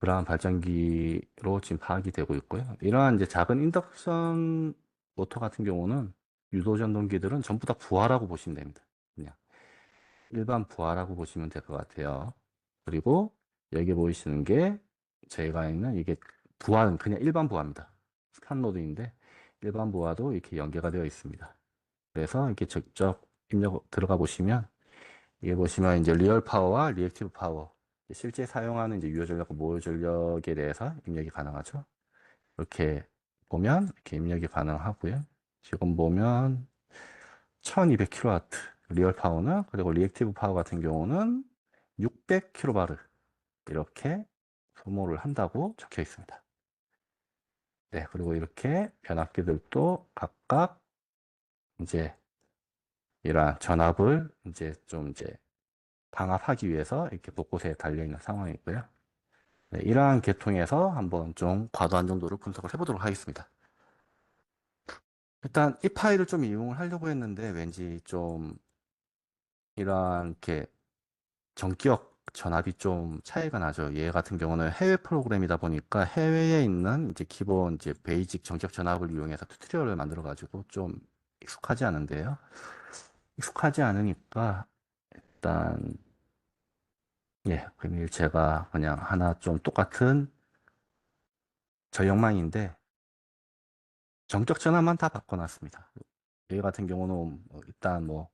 그러한 발전기로 지금 파악이 되고 있고요. 이러한 이제 작은 인덕션 모터 같은 경우는 유도전동기들은 전부 다 부하라고 보시면 됩니다. 그냥 일반 부하라고 보시면 될 것 같아요. 그리고 여기 보이시는 게 저희가 있는 이게 부하는 그냥 일반 부하입니다. 스탄노드인데 일반 부하도 이렇게 연계가 되어 있습니다. 그래서 이렇게 직접 입력 들어가 보시면 이게 보시면 이제 리얼 파워와 리액티브 파워 실제 사용하는 이제 유효 전력과 무효 전력에 대해서 입력이 가능하죠. 이렇게 보면 이렇게 입력이 가능하고요. 지금 보면 1200kW 리얼 파워는 그리고 리액티브 파워 같은 경우는 600kW 이렇게 소모를 한다고 적혀 있습니다. 네, 그리고 이렇게 변압기들도 각각 이제 이러한 전압을 이제 좀 이제 방압하기 위해서 이렇게 곳곳에 달려 있는 상황이고요. 네, 이러한 계통에서 한번 좀 과도한 정도를 분석을 해보도록 하겠습니다. 일단 이 파일을 좀 이용을 하려고 했는데 왠지 좀 이렇게 전기역 전압이 좀 차이가 나죠. 얘 같은 경우는 해외 프로그램이다 보니까 해외에 있는 이제 기본 이제 베이직 전기역 전압을 이용해서 튜토리얼을 만들어 가지고 좀 익숙하지 않은데요. 익숙하지 않으니까 일단 예, 그럼 제가 그냥 하나 좀 똑같은 전력망인데 전격 전압만 다 바꿔놨습니다. 여기 같은 경우는 일단 뭐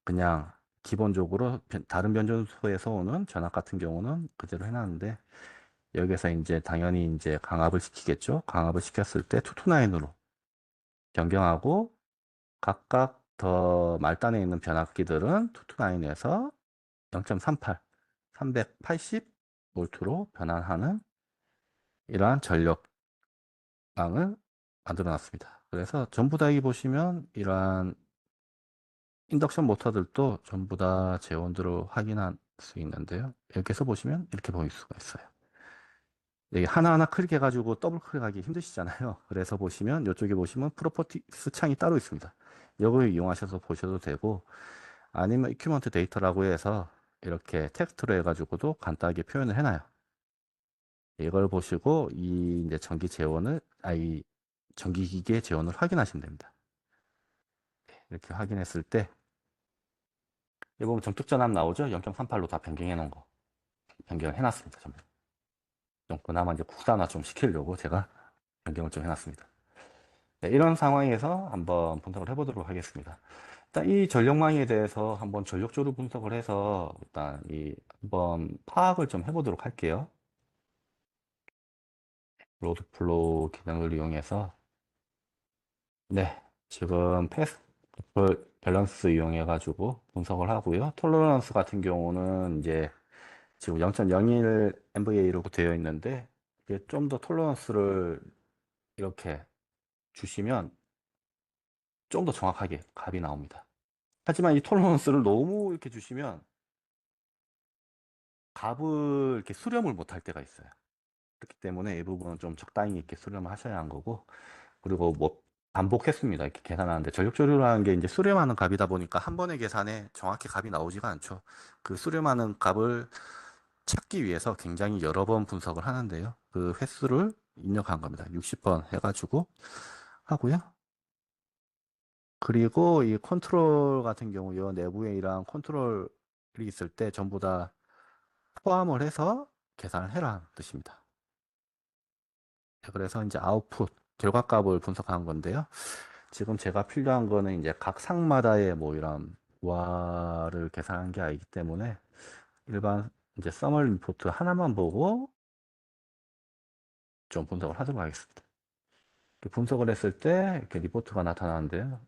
그냥 기본적으로 다른 변전소에서 오는 전압 같은 경우는 그대로 해놨는데 여기서 이제 당연히 이제 강압을 시키겠죠. 강압을 시켰을 때 투투나인으로 변경하고 각각 더 말단에 있는 변압기들은 투투나인에서 0.38, 380V로 변환하는 이러한 전력망을 만들어 놨습니다. 그래서 전부 다 여기 보시면 이러한 인덕션 모터들도 전부 다 제온도를 확인할 수 있는데요. 여기서 보시면 이렇게 보일 수가 있어요. 여기 하나하나 클릭해가지고 더블 클릭하기 힘드시잖아요. 그래서 보시면 이쪽에 보시면 프로퍼티스 창이 따로 있습니다. 이걸 이용하셔서 보셔도 되고 아니면 이큐먼트 데이터라고 해서 이렇게 텍스트로 해가지고도 간단하게 표현을 해놔요. 이걸 보시고 이 이제 전기 재원을 이 전기기기의 재원을 확인하시면 됩니다. 이렇게 확인했을 때 여기 보면 정적 전압 나오죠? 0.38로 다 변경해 놓은 거 변경을 해놨습니다. 전부. 좀 그나마 이제 국산화 좀 시키려고 제가 변경을 좀 해놨습니다. 네, 이런 상황에서 한번 분석을 해보도록 하겠습니다. 일단 이 전력망에 대해서 한번 전력조를 분석을 해서 일단 이 한번 파악을 좀 해보도록 할게요. 로드 플로우 기능을 이용해서 네, 지금 패스 밸런스 이용해 가지고 분석을 하고요. 톨러런스 같은 경우는 이제 지금 0.01 MVA로 되어 있는데 이게 좀 더 톨러런스를 이렇게 주시면 좀 더 정확하게 값이 나옵니다. 하지만 이 톨러런스를 너무 이렇게 주시면 값을 이렇게 수렴을 못할 때가 있어요. 그렇기 때문에 이 부분은 좀 적당히 이렇게 수렴을 하셔야 하는 거고 그리고 뭐 반복했습니다. 이렇게 계산하는데 전력조류라는 게 이제 수렴하는 값이다 보니까 한 번의 계산에 정확히 값이 나오지가 않죠. 그 수렴하는 값을 찾기 위해서 굉장히 여러 번 분석을 하는데요. 그 횟수를 입력한 겁니다. 60번 해가지고 하고요. 그리고 이 컨트롤 같은 경우 요 내부에 이러한 컨트롤이 있을 때 전부 다 포함을 해서 계산을 해라는 뜻입니다. 그래서 이제 아웃풋 결과값을 분석한 건데요. 지금 제가 필요한 거는 이제 각 상마다의 뭐 이런 부하를 계산한 게 아니기 때문에 일반 이제 서멀 리포트 하나만 보고 좀 분석을 하도록 하겠습니다. 이렇게 분석을 했을 때 이렇게 리포트가 나타나는데요.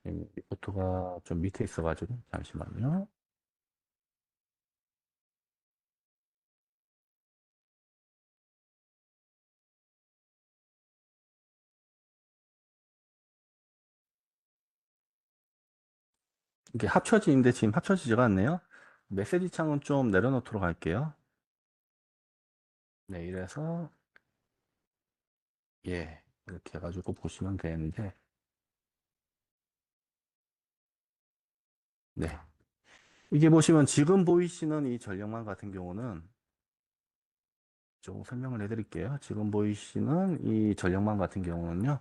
이 리포트가 좀 밑에 있어가지고 잠시만요. 이게 합쳐지는데 지금 합쳐지지가 않네요. 메시지 창은 좀 내려놓도록 할게요. 네, 이래서 예, 이렇게 해가지고 보시면 되는데 네. 이게 보시면 지금 보이시는 이 전력망 같은 경우는 좀 설명을 해드릴게요. 지금 보이시는 이 전력망 같은 경우는요.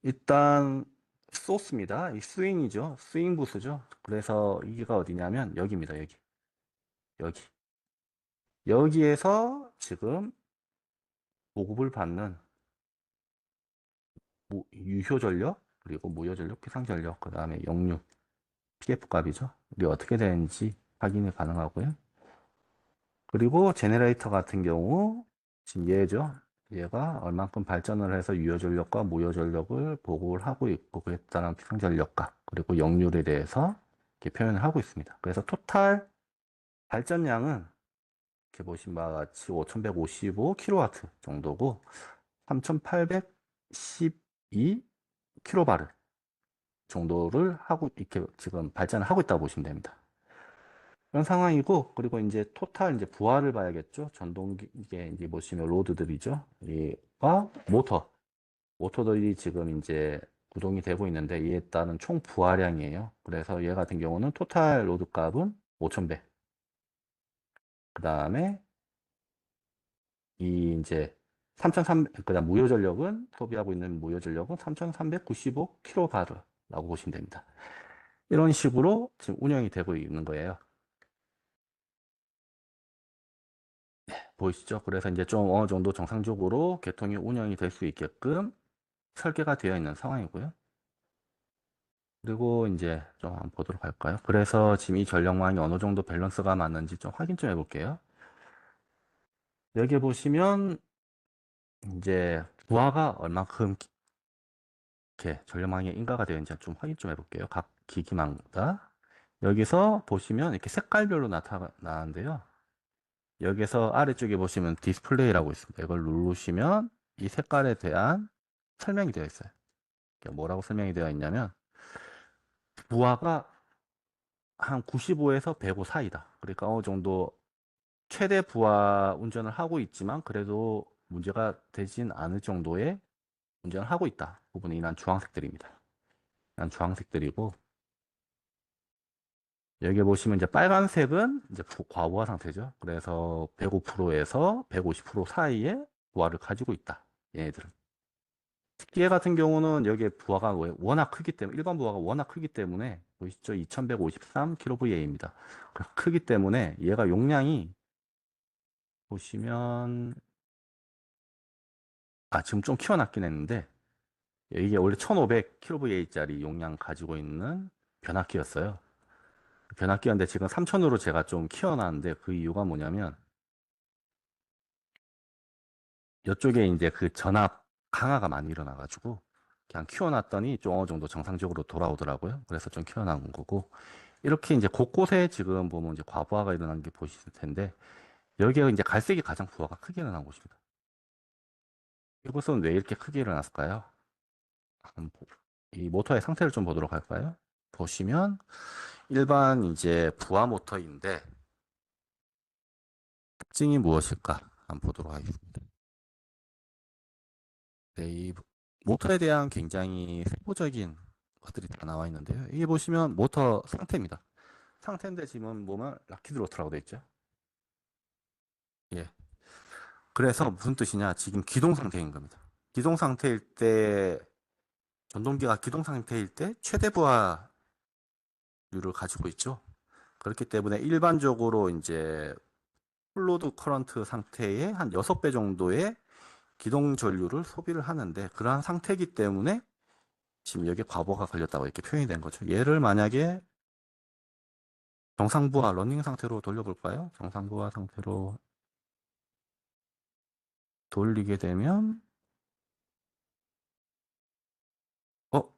일단 소스입니다. 이 스윙이죠. 스윙 부스죠. 그래서 이게가 어디냐면 여기입니다. 여기. 여기. 여기에서 지금 보급을 받는 유효 전력, 그리고 무효 전력, 피상 전력, 그 다음에 역류, PF 값이죠. 이게 어떻게 되는지 확인이 가능하고요. 그리고 제네레이터 같은 경우 지금 얘죠. 얘가 얼만큼 발전을 해서 유효 전력과 무효 전력을 보고를 하고 있고 그에 따른 피상 전력값 그리고 역률에 대해서 이렇게 표현을 하고 있습니다. 그래서 토탈 발전량은 이렇게 보신 바와 같이 5155kW 정도고 3812kVAr 정도를 하고 이렇게 지금 발전을 하고 있다고 보시면 됩니다. 그런 상황이고, 그리고 이제 토탈 이제 부하를 봐야겠죠. 전동기, 이게 이제 보시면 로드들이죠. 이와 모터들이 지금 이제 구동이 되고 있는데, 이에 따른 총 부하량이에요. 그래서 얘 같은 경우는 토탈 로드 값은 5000배. 그 다음에 이 이제 3300, 그다음 무효 전력은, 소비하고 있는 무효 전력은 3395kVAr라고 보시면 됩니다. 이런 식으로 지금 운영이 되고 있는 거예요. 보이시죠? 그래서 이제 좀 어느 정도 정상적으로 개통이 운영이 될 수 있게끔 설계가 되어 있는 상황이고요. 그리고 이제 좀 한번 보도록 할까요? 그래서 지금 이 전력망이 어느 정도 밸런스가 맞는지 좀 확인 좀 해볼게요. 여기 보시면 이제 부하가 얼만큼 이렇게 전력망에 인가가 되어 있는지 좀 확인 좀 해볼게요. 각 기기마다. 여기서 보시면 이렇게 색깔별로 나타나는데요. 여기서 아래쪽에 보시면 디스플레이라고 있습니다. 이걸 누르시면 이 색깔에 대한 설명이 되어 있어요. 뭐라고 설명이 되어 있냐면 부하가 한 95에서 105 사이다. 그러니까 어느 정도 최대 부하 운전을 하고 있지만 그래도 문제가 되진 않을 정도의 운전을 하고 있다. 부분이 난 주황색들입니다. 난 주황색들이고 여기 보시면 이제 빨간색은 이제 과부하 상태죠. 그래서 105%에서 150% 사이의 부하를 가지고 있다. 얘네들은. 얘 같은 경우는 여기에 부하가 워낙 크기 때문에 일반 부하가 워낙 크기 때문에 보이시죠? 2153kVA입니다. 크기 때문에 얘가 용량이 보시면 지금 좀 키워놨긴 했는데 이게 원래 1500kVA짜리 용량 가지고 있는 변압기였어요. 변압기였는데 지금 3000으로 제가 좀 키워놨는데 그 이유가 뭐냐면 이쪽에 이제 그 전압 강화가 많이 일어나가지고 그냥 키워놨더니 좀 어느 정도 정상적으로 돌아오더라고요. 그래서 좀 키워놓은 거고 이렇게 이제 곳곳에 지금 보면 이제 과부하가 일어난 게 보이실 텐데 여기가 이제 갈색이 가장 부하가 크게 일어난 곳입니다. 이곳은 왜 이렇게 크게 일어났을까요? 이 모터의 상태를 좀 보도록 할까요? 보시면 일반 이제 부하 모터인데 특징이 무엇일까? 한번 보도록 하겠습니다. 네, 이 모터에 대한 굉장히 세부적인 것들이 다 나와 있는데요. 이게 보시면 모터 상태입니다. 상태인데 지금 보면 락키드 로터라고 되어 있죠. 예. 그래서 무슨 뜻이냐? 지금 기동 상태인 겁니다. 기동 상태일 때 전동기가 기동 상태일 때 최대 부하율을 가지고 있죠. 그렇기 때문에 일반적으로 이제 풀로드 커런트 상태의 한 6배 정도의 기동 전류를 소비를 하는데 그러한 상태이기 때문에 지금 여기에 과부하가 걸렸다고 이렇게 표현이 된 거죠. 얘를 만약에 정상부하 러닝 상태로 돌려볼까요? 정상부하 상태로 돌리게 되면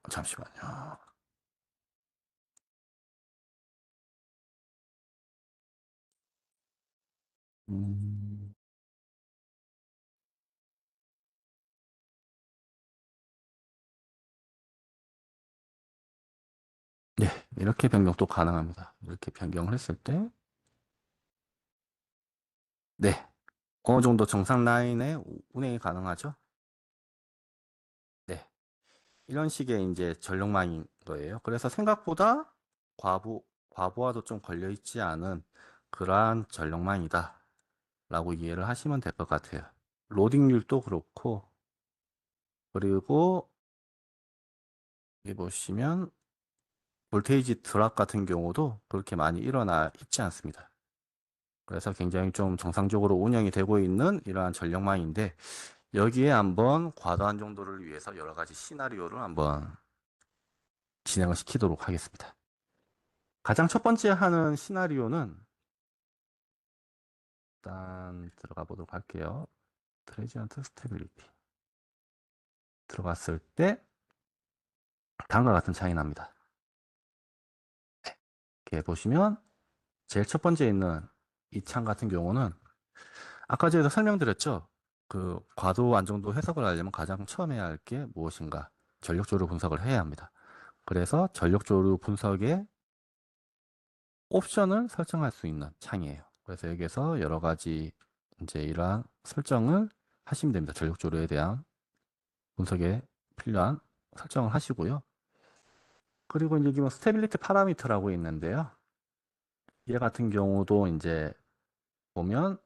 잠시만요. 음, 네, 이렇게 변경도 가능합니다. 이렇게 변경을 했을 때, 네, 어느 정도 정상 라인에 운행이 가능하죠? 네, 이런 식의 이제 전력망인 거예요. 그래서 생각보다 과부하도 좀 걸려 있지 않은 그러한 전력망이다. 라고 이해를 하시면 될 것 같아요. 로딩률도 그렇고, 그리고 여기 보시면 볼테이지 드랍 같은 경우도 그렇게 많이 일어나 있지 않습니다. 그래서 굉장히 좀 정상적으로 운영이 되고 있는 이러한 전력망인데, 여기에 한번 과도한 정도를 위해서 여러 가지 시나리오를 한번 진행을 시키도록 하겠습니다. 가장 첫 번째 하는 시나리오는 일단 들어가 보도록 할게요. 트레지언트 스테빌리티 들어갔을 때 다음과 같은 차이 납니다. 이렇게 보시면 제일 첫 번째 있는 이 창 같은 경우는 아까 제가 설명드렸죠. 그 과도 안정도 해석을 하려면 가장 처음 해야 할 게 무엇인가? 전력조류 분석을 해야 합니다. 그래서 전력조류 분석의 옵션을 설정할 수 있는 창이에요. 그래서 여기에서 여러 가지 이제 이러한 설정을 하시면 됩니다. 전력조류에 대한 분석에 필요한 설정을 하시고요. 그리고 이제 기본 스테빌리티 파라미터라고 있는데요. 얘 같은 경우도 이제 보면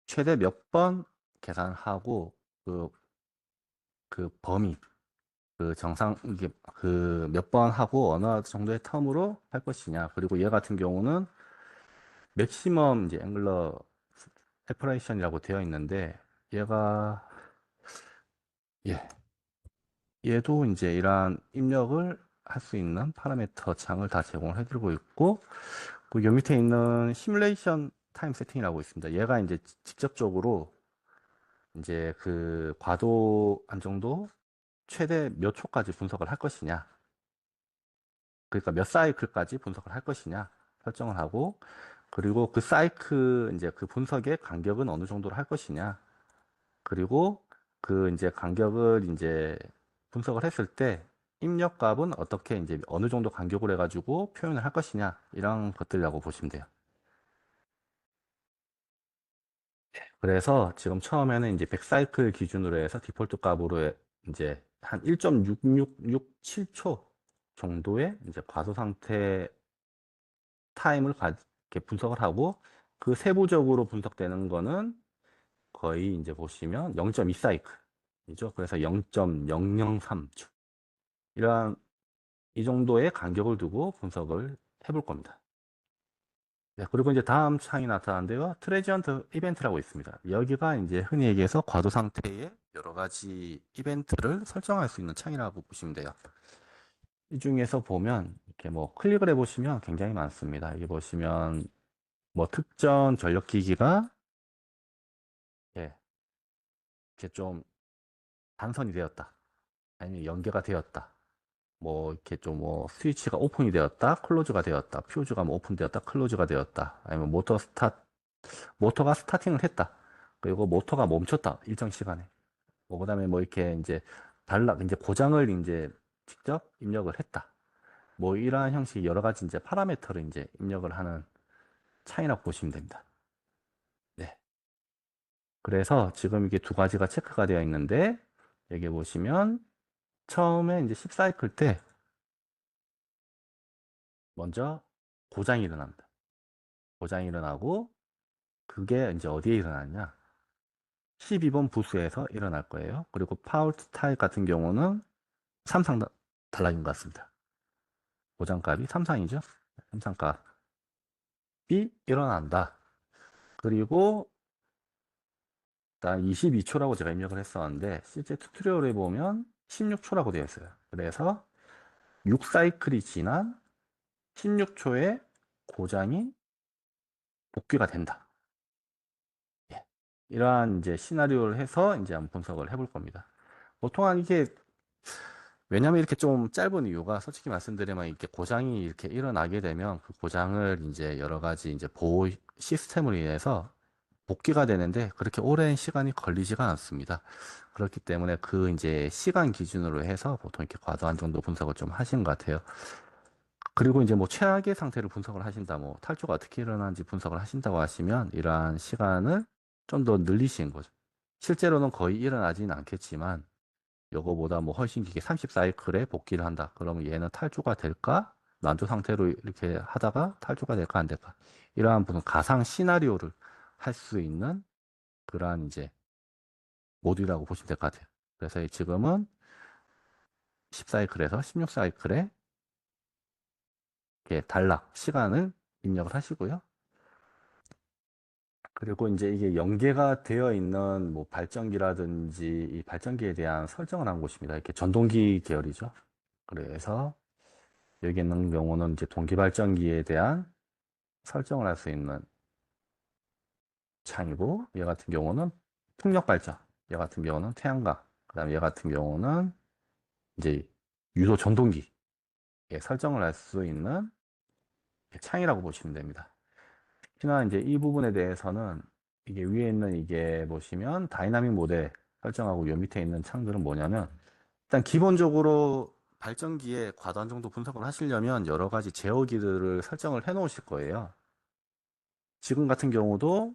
최대 몇 번 계산하고 그 범위, 그 정상, 이게 그 몇 번 하고 어느 정도의 텀으로 할 것이냐. 그리고 얘 같은 경우는 맥시멈 이제 앵글러 세퍼레이션이라고 되어 있는데 얘가 예, 얘도 이제 이러한 입력을 할 수 있는 파라미터 창을 다 제공을 해드리고 있고 그리고 여 밑에 있는 시뮬레이션 타임 세팅이라고 있습니다. 얘가 이제 직접적으로 이제 그 과도 안정도 최대 몇 초까지 분석을 할 것이냐. 그러니까 몇 사이클까지 분석을 할 것이냐 설정을 하고 그리고 그 사이클 이제 그 분석의 간격은 어느 정도로 할 것이냐. 그리고 그 이제 간격을 이제 분석을 했을 때 입력값은 어떻게 이제 어느 정도 간격으로 해가지고 표현을 할 것이냐 이런 것들이라고 보시면 돼요. 그래서 지금 처음에는 이제 100사이클 기준으로 해서 디폴트 값으로 이제 한 1.6667초 정도의 이제 과도 상태 타임을 이렇게 분석을 하고 그 세부적으로 분석되는 거는 거의 이제 보시면 0.2사이클이죠. 그래서 0.003초. 이러한 이 정도의 간격을 두고 분석을 해볼 겁니다. 네, 그리고 이제 다음 창이 나타나는데요. 트레지언트 이벤트라고 있습니다. 여기가 이제 흔히 얘기해서 과도 상태의 여러 가지 이벤트를 설정할 수 있는 창이라고 보시면 돼요. 이 중에서 보면 이렇게 뭐 클릭을 해보시면 굉장히 많습니다. 여기 보시면 뭐 특정 전력기기가 예, 이렇게 좀 단선이 되었다. 아니면 연계가 되었다. 뭐 이렇게 좀 뭐 스위치가 오픈이 되었다, 클로즈가 되었다, 퓨즈가 뭐 오픈되었다, 클로즈가 되었다. 아니면 모터가 스타팅을 했다. 그리고 모터가 멈췄다. 일정 시간에. 뭐 그다음에 뭐 이렇게 이제 이제 고장을 이제 직접 입력을 했다. 뭐 이러한 형식 여러 가지 이제 파라미터를 이제 입력을 하는 차이라고 보시면 됩니다. 네. 그래서 지금 이게 두 가지가 체크가 되어 있는데 여기 보시면 처음에 이제 10사이클 때 먼저 고장이 일어납니다. 고장이 일어나고 그게 이제 어디에 일어났냐? 12번 부스에서 일어날 거예요. 그리고 파울트 타입 같은 경우는 삼상 달라진 것 같습니다. 고장값이 삼상이죠. 삼상값이 일어난다. 그리고 일단 22초라고 제가 입력을 했었는데 실제 튜토리얼에 보면 16초라고 되어 있어요. 그래서 6사이클이 지난 16초에 고장이 복귀가 된다. 예. 이러한 이제 시나리오를 해서 이제 한번 분석을 해볼 겁니다. 보통 이게 왜냐면 이렇게 좀 짧은 이유가 솔직히 말씀드리면 이렇게 고장이 이렇게 일어나게 되면 그 고장을 이제 여러 가지 이제 보호 시스템으로 인해서 복귀가 되는데 그렇게 오랜 시간이 걸리지가 않습니다. 그렇기 때문에 그 이제 시간 기준으로 해서 보통 이렇게 과도한 정도 분석을 좀 하신 것 같아요. 그리고 이제 뭐 최악의 상태를 분석을 하신다, 뭐 탈주가 어떻게 일어나는지 분석을 하신다고 하시면 이러한 시간을 좀 더 늘리시는 거죠. 실제로는 거의 일어나지는 않겠지만 요거보다 뭐 훨씬 길게 30사이클에 복귀를 한다. 그러면 얘는 탈주가 될까? 난조 상태로 이렇게 하다가 탈주가 될까 안 될까? 이러한 무슨 가상 시나리오를 할 수 있는 그러한 이제 모듈이라고 보시면 될 것 같아요. 그래서 지금은 10사이클에서 16사이클에 이렇게 단락 시간을 입력을 하시고요. 그리고 이제 이게 연계가 되어 있는 뭐 발전기라든지 이 발전기에 대한 설정을 한 곳입니다. 이렇게 전동기 계열이죠. 그래서 여기 있는 경우는 이제 동기 발전기에 대한 설정을 할 수 있는 창이고, 얘 같은 경우는 풍력 발전, 얘 같은 경우는 태양광, 그다음에 얘 같은 경우는 이제 유도 전동기에 설정을 할 수 있는 창이라고 보시면 됩니다. 특히나 이제 이 부분에 대해서는 이게 위에 있는 이게 보시면 다이나믹 모델 설정하고 요 밑에 있는 창들은 뭐냐면 일단 기본적으로 발전기에 과단 정도 분석을 하시려면 여러 가지 제어기들을 설정을 해 놓으실 거예요. 지금 같은 경우도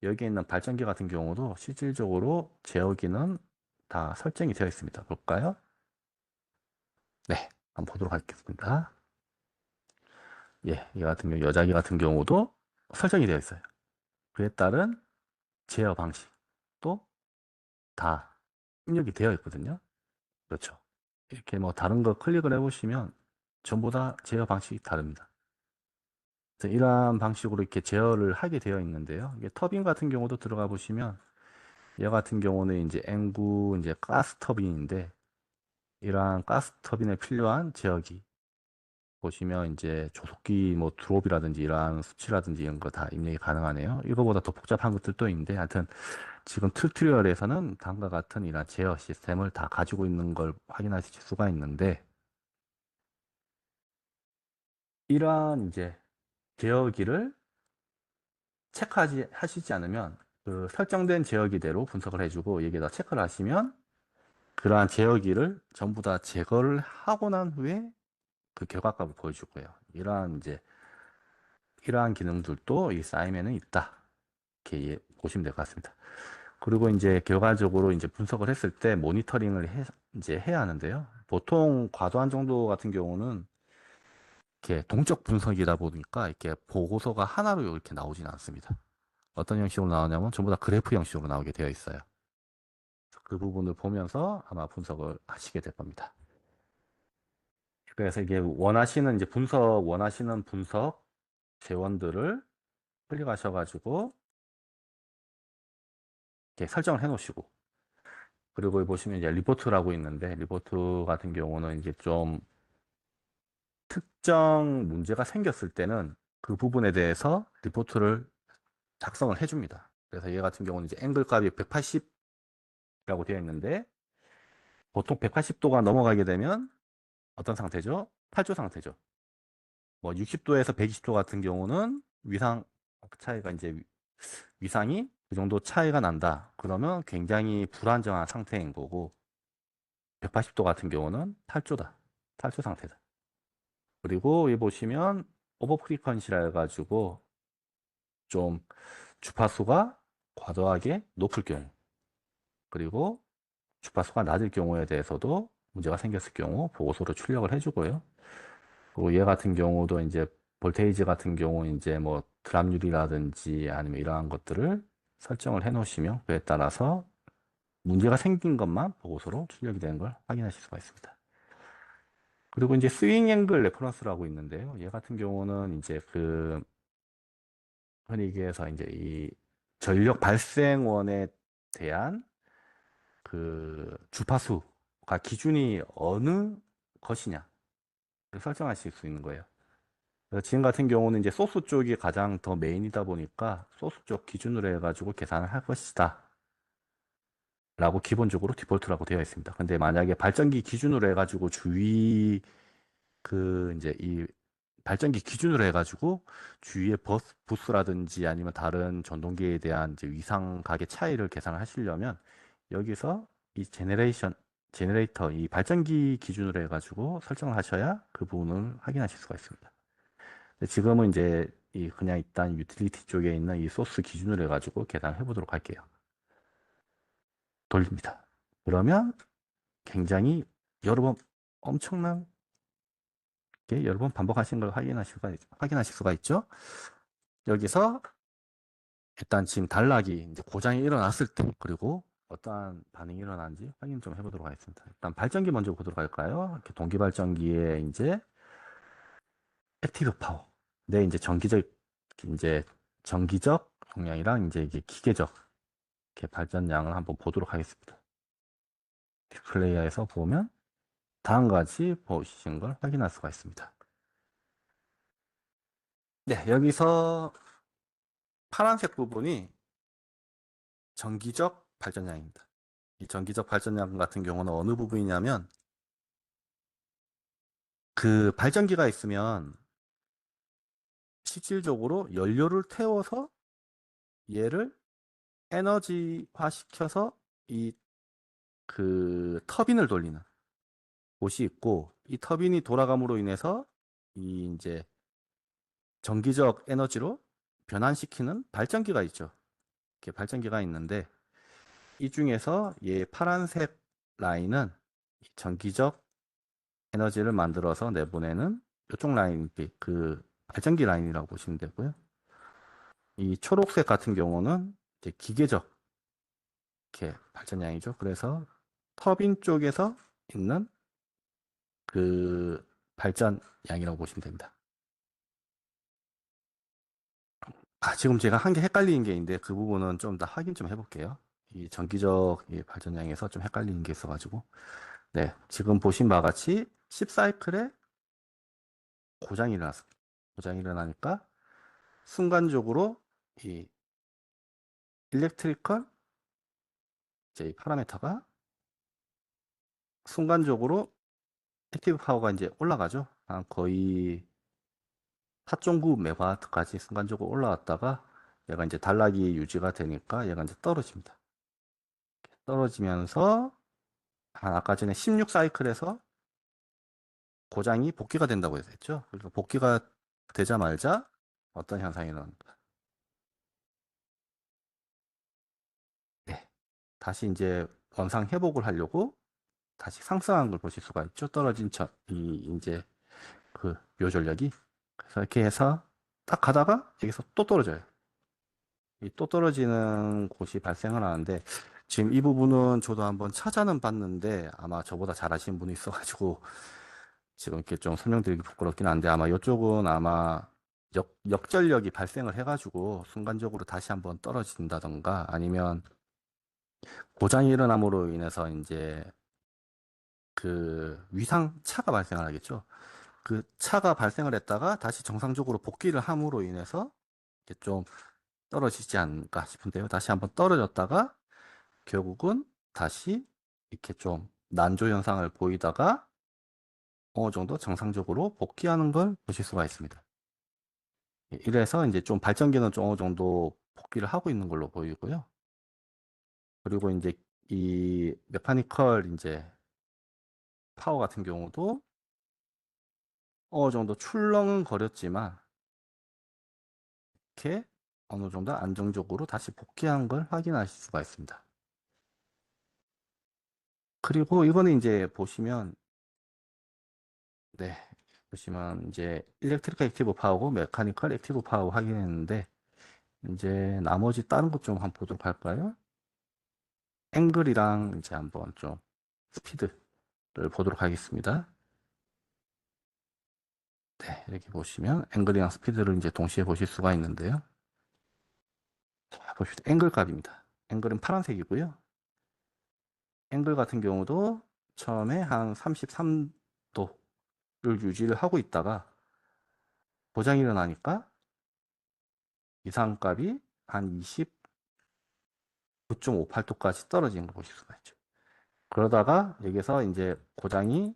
여기 있는 발전기 같은 경우도 실질적으로 제어기는 다 설정이 되어 있습니다. 볼까요? 네, 한번 보도록 하겠습니다. 예, 이 같은 경우 여자기 같은 경우도 설정이 되어 있어요. 그에 따른 제어 방식도 다 입력이 되어 있거든요. 그렇죠. 이렇게 뭐 다른 거 클릭을 해보시면 전부 다 제어 방식이 다릅니다. 그래서 이러한 방식으로 이렇게 제어를 하게 되어 있는데요. 이게 터빈 같은 경우도 들어가 보시면 얘 같은 경우는 이제 N구 이제 가스 터빈인데 이러한 가스 터빈에 필요한 제어기 보시면 이제 조속기 뭐 드롭이라든지 이러한 수치라든지 이런 거 다 입력이 가능하네요. 이거보다 더 복잡한 것들도 있는데 하여튼 지금 튜토리얼에서는 다음과 같은 이런 제어 시스템을 다 가지고 있는 걸 확인하실 수가 있는데 이러한 이제 제어기를 하시지 않으면 그 설정된 제어기대로 분석을 해주고 여기에다 체크를 하시면 그러한 제어기를 전부 다 제거를 하고 난 후에 그 결과값을 보여줄 거예요. 이러한 기능들도 이 사이먼은 있다. 이렇게 보시면 될 것 같습니다. 그리고 이제 결과적으로 이제 분석을 했을 때 모니터링을 이제 해야 하는데요. 보통 과도한 정도 같은 경우는 이렇게 동적 분석이다 보니까 이렇게 보고서가 하나로 이렇게 나오진 않습니다. 어떤 형식으로 나오냐면 전부 다 그래프 형식으로 나오게 되어 있어요. 그 부분을 보면서 아마 분석을 하시게 될 겁니다. 그래서 이게 원하시는 분석 재원들을 클릭하셔가지고 이렇게 설정을 해 놓으시고 그리고 여기 보시면 이제 리포트라고 있는데 리포트 같은 경우는 이제 좀 특정 문제가 생겼을 때는 그 부분에 대해서 리포트를 작성을 해줍니다. 그래서 얘 같은 경우는 이제 앵글 값이 180이라고 되어 있는데 보통 180도가 넘어가게 되면 어떤 상태죠? 탈주 상태죠. 뭐 60도에서 120도 같은 경우는 위상 차이가 이제 위상이 그 정도 차이가 난다. 그러면 굉장히 불안정한 상태인 거고 180도 같은 경우는 탈주다. 탈주 상태다. 그리고 여기 보시면 오버 프리퀀시라 해가지고 좀 주파수가 과도하게 높을 경우 그리고 주파수가 낮을 경우에 대해서도 문제가 생겼을 경우 보고서로 출력을 해주고요. 그리고 얘 같은 경우도 이제 볼테이지 같은 경우 이제 뭐 드랍률이라든지 아니면 이러한 것들을 설정을 해 놓으시면 그에 따라서 문제가 생긴 것만 보고서로 출력이 되는 걸 확인하실 수가 있습니다. 그리고 이제 스윙 앵글 레퍼런스라고 있는데요. 얘 같은 경우는 이제 그 흔히 얘기해서 이제 이 전력 발생원에 대한 그 주파수가 기준이 어느 것이냐 설정하실 수 있는 거예요. 그래서 지금 같은 경우는 이제 소스 쪽이 가장 더 메인이다 보니까 소스 쪽 기준으로 해가지고 계산을 할 것이다. 라고 기본적으로 디폴트라고 되어 있습니다. 근데 만약에 발전기 기준으로 해가지고 이제 이 발전기 기준으로 해가지고 주위의 부스라든지 아니면 다른 전동기에 대한 이제 위상 가격 차이를 계산을 하시려면 여기서 이 제네레이터, 이 발전기 기준으로 해가지고 설정을 하셔야 그 부분을 확인하실 수가 있습니다. 근데 지금은 이제 이 그냥 일단 유틸리티 쪽에 있는 이 소스 기준으로 해가지고 계산을 해보도록 할게요. 돌립니다. 그러면 굉장히 여러 번 엄청나게 여러 번 반복하신 걸 확인하실 수가 있죠. 여기서 일단 지금 단락이 이제 고장이 일어났을 때 그리고 어떠한 반응이 일어나는지 확인 좀 해보도록 하겠습니다. 일단 발전기 먼저 보도록 할까요? 이렇게 동기 발전기에 이제 액티브 파워. 네, 이제 전기적 용량이랑 이제 이게 기계적 이렇게 발전량을 한번 보도록 하겠습니다. 디스플레이어에서 보면 다음과 같이 보시는 걸 확인할 수가 있습니다. 네, 여기서 파란색 부분이 전기적 발전량입니다. 이 전기적 발전량 같은 경우는 어느 부분이냐면 그 발전기가 있으면 실질적으로 연료를 태워서 얘를 에너지화 시켜서 이 그 터빈을 돌리는 곳이 있고 이 터빈이 돌아감으로 인해서 이 이제 전기적 에너지로 변환시키는 발전기가 있죠. 이렇게 발전기가 있는데 이 중에서 얘 파란색 라인은 전기적 에너지를 만들어서 내보내는 이쪽 라인, 그 발전기 라인이라고 보시면 되고요. 이 초록색 같은 경우는 이제 기계적 이렇게 발전량이죠. 그래서 터빈 쪽에서 있는 그 발전량이라고 보시면 됩니다. 지금 제가 한 개 헷갈리는 게 있는데 그 부분은 좀 더 확인 좀 해볼게요. 이 전기적 이 발전량에서 좀 헷갈리는 게 있어가지고. 네, 지금 보신 바와 같이 10사이클에 고장이 일어났습니다. 고장이 일어나니까 순간적으로 이 일렉트리컬 이제 이 파라미터가 순간적으로 액티브 파워가 이제 올라가죠. 한 거의 4.9 메가와트까지 순간적으로 올라왔다가 얘가 이제 단락이 유지가 되니까 얘가 이제 떨어집니다. 떨어지면서 한 아까 전에 16사이클에서 고장이 복귀가 된다고 했죠. 그래서 복귀가 되자마자 어떤 현상이 일어납니다. 네. 다시 이제 원상 회복을 하려고 다시 상승한 걸 보실 수가 있죠. 떨어진 이제 그 묘전력이. 그래서 이렇게 해서 딱 가다가 여기서 또 떨어져요. 이 또 떨어지는 곳이 발생을 하는데 지금 이 부분은 저도 한번 찾아는 봤는데 아마 저보다 잘하시는 분이 있어가지고 지금 이렇게 좀 설명드리기 부끄럽긴 한데 아마 이쪽은 아마 역전력이 발생을 해가지고 순간적으로 다시 한번 떨어진다던가 아니면 고장이 일어남으로 인해서 이제 그 위상차가 발생을 하겠죠. 그 차가 발생을 했다가 다시 정상적으로 복귀를 함으로 인해서 이렇게 좀 떨어지지 않을까 싶은데요. 다시 한번 떨어졌다가 결국은 다시 이렇게 좀 난조 현상을 보이다가 어느 정도 정상적으로 복귀하는 걸 보실 수가 있습니다. 이래서 이제 좀 발전기는 좀 어느 정도 복귀를 하고 있는 걸로 보이고요. 그리고 이제 이 메카니컬 이제 파워 같은 경우도 어느 정도 출렁은 거렸지만 이렇게 어느 정도 안정적으로 다시 복귀한 걸 확인하실 수가 있습니다. 그리고 이거는 이제 보시면 네 보시면 이제 일렉트리컬 액티브 파워고 메카니컬 액티브 파워 확인했는데 이제 나머지 다른 것 좀 한번 보도록 할까요? 앵글이랑 이제 한번 좀 스피드를 보도록 하겠습니다. 네, 이렇게 보시면 앵글이랑 스피드를 이제 동시에 보실 수가 있는데요. 자, 봅시다. 앵글 값입니다. 앵글은 파란색이고요. 앵글 같은 경우도 처음에 한 33도를 유지를 하고 있다가 고장이 일어나니까 이상값이 한 29.58도까지 떨어지는 걸 보실 수가 있죠. 그러다가 여기서 이제 고장이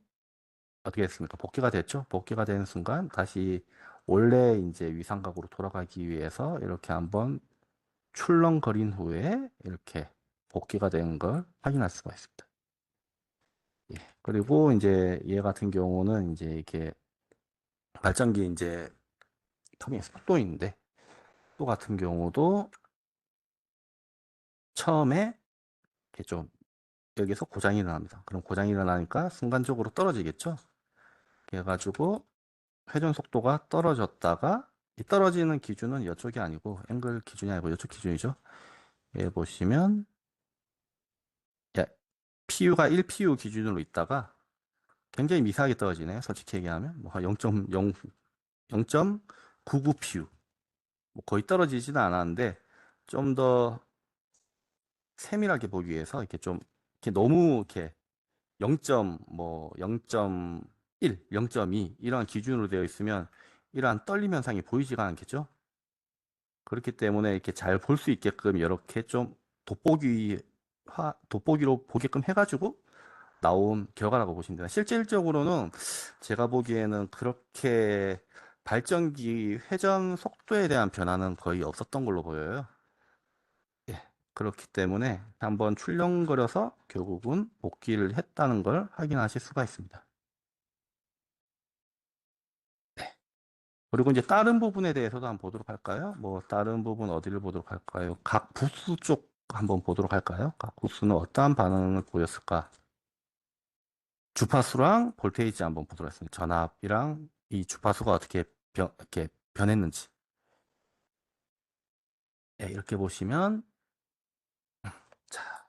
어떻게 됐습니까? 복귀가 됐죠. 복귀가 되는 순간 다시 원래 이제 위상각으로 돌아가기 위해서 이렇게 한번 출렁거린 후에 이렇게 복귀가 된 걸 확인할 수가 있습니다. 예. 그리고 이제 얘 같은 경우는 이제 이렇게 발전기 이제 터빈 속도인데 또 같은 경우도 처음에 이렇게 좀 여기서 고장이 일어납니다. 그럼 고장이 일어나니까 순간적으로 떨어지겠죠. 그래가지고 회전 속도가 떨어졌다가 이 떨어지는 기준은 이쪽이 아니고 앵글 기준이 아니고 이쪽 기준이죠. 여기 보시면 PU가 1PU 기준으로 있다가 굉장히 미세하게 떨어지네요. 솔직히 얘기하면 뭐 0.0 0.99PU 뭐 거의 떨어지지는 않았는데 좀 더 세밀하게 보기 위해서 이렇게 좀 이렇게 너무 이렇게 0. 뭐 0.1, 0.2 이런 기준으로 되어 있으면 이러한 떨림 현상이 보이지가 않겠죠. 그렇기 때문에 이렇게 잘 볼 수 있게끔 이렇게 좀 돋보기로 보게끔 해가지고 나온 결과라고 보시면 됩니다. 실질적으로는 제가 보기에는 그렇게 발전기 회전 속도에 대한 변화는 거의 없었던 걸로 보여요. 예, 그렇기 때문에 한번 출렁거려서 결국은 복귀를 했다는 걸 확인하실 수가 있습니다. 네. 그리고 이제 다른 부분에 대해서도 한번 보도록 할까요? 뭐 다른 부분 어디를 보도록 할까요? 각 부수 쪽 한번 보도록 할까요? 각 부수는 어떠한 반응을 보였을까? 주파수랑 볼테이지 한번 보도록 하겠습니다. 전압이랑 이 주파수가 어떻게 이렇게 변했는지. 네, 이렇게 보시면, 자,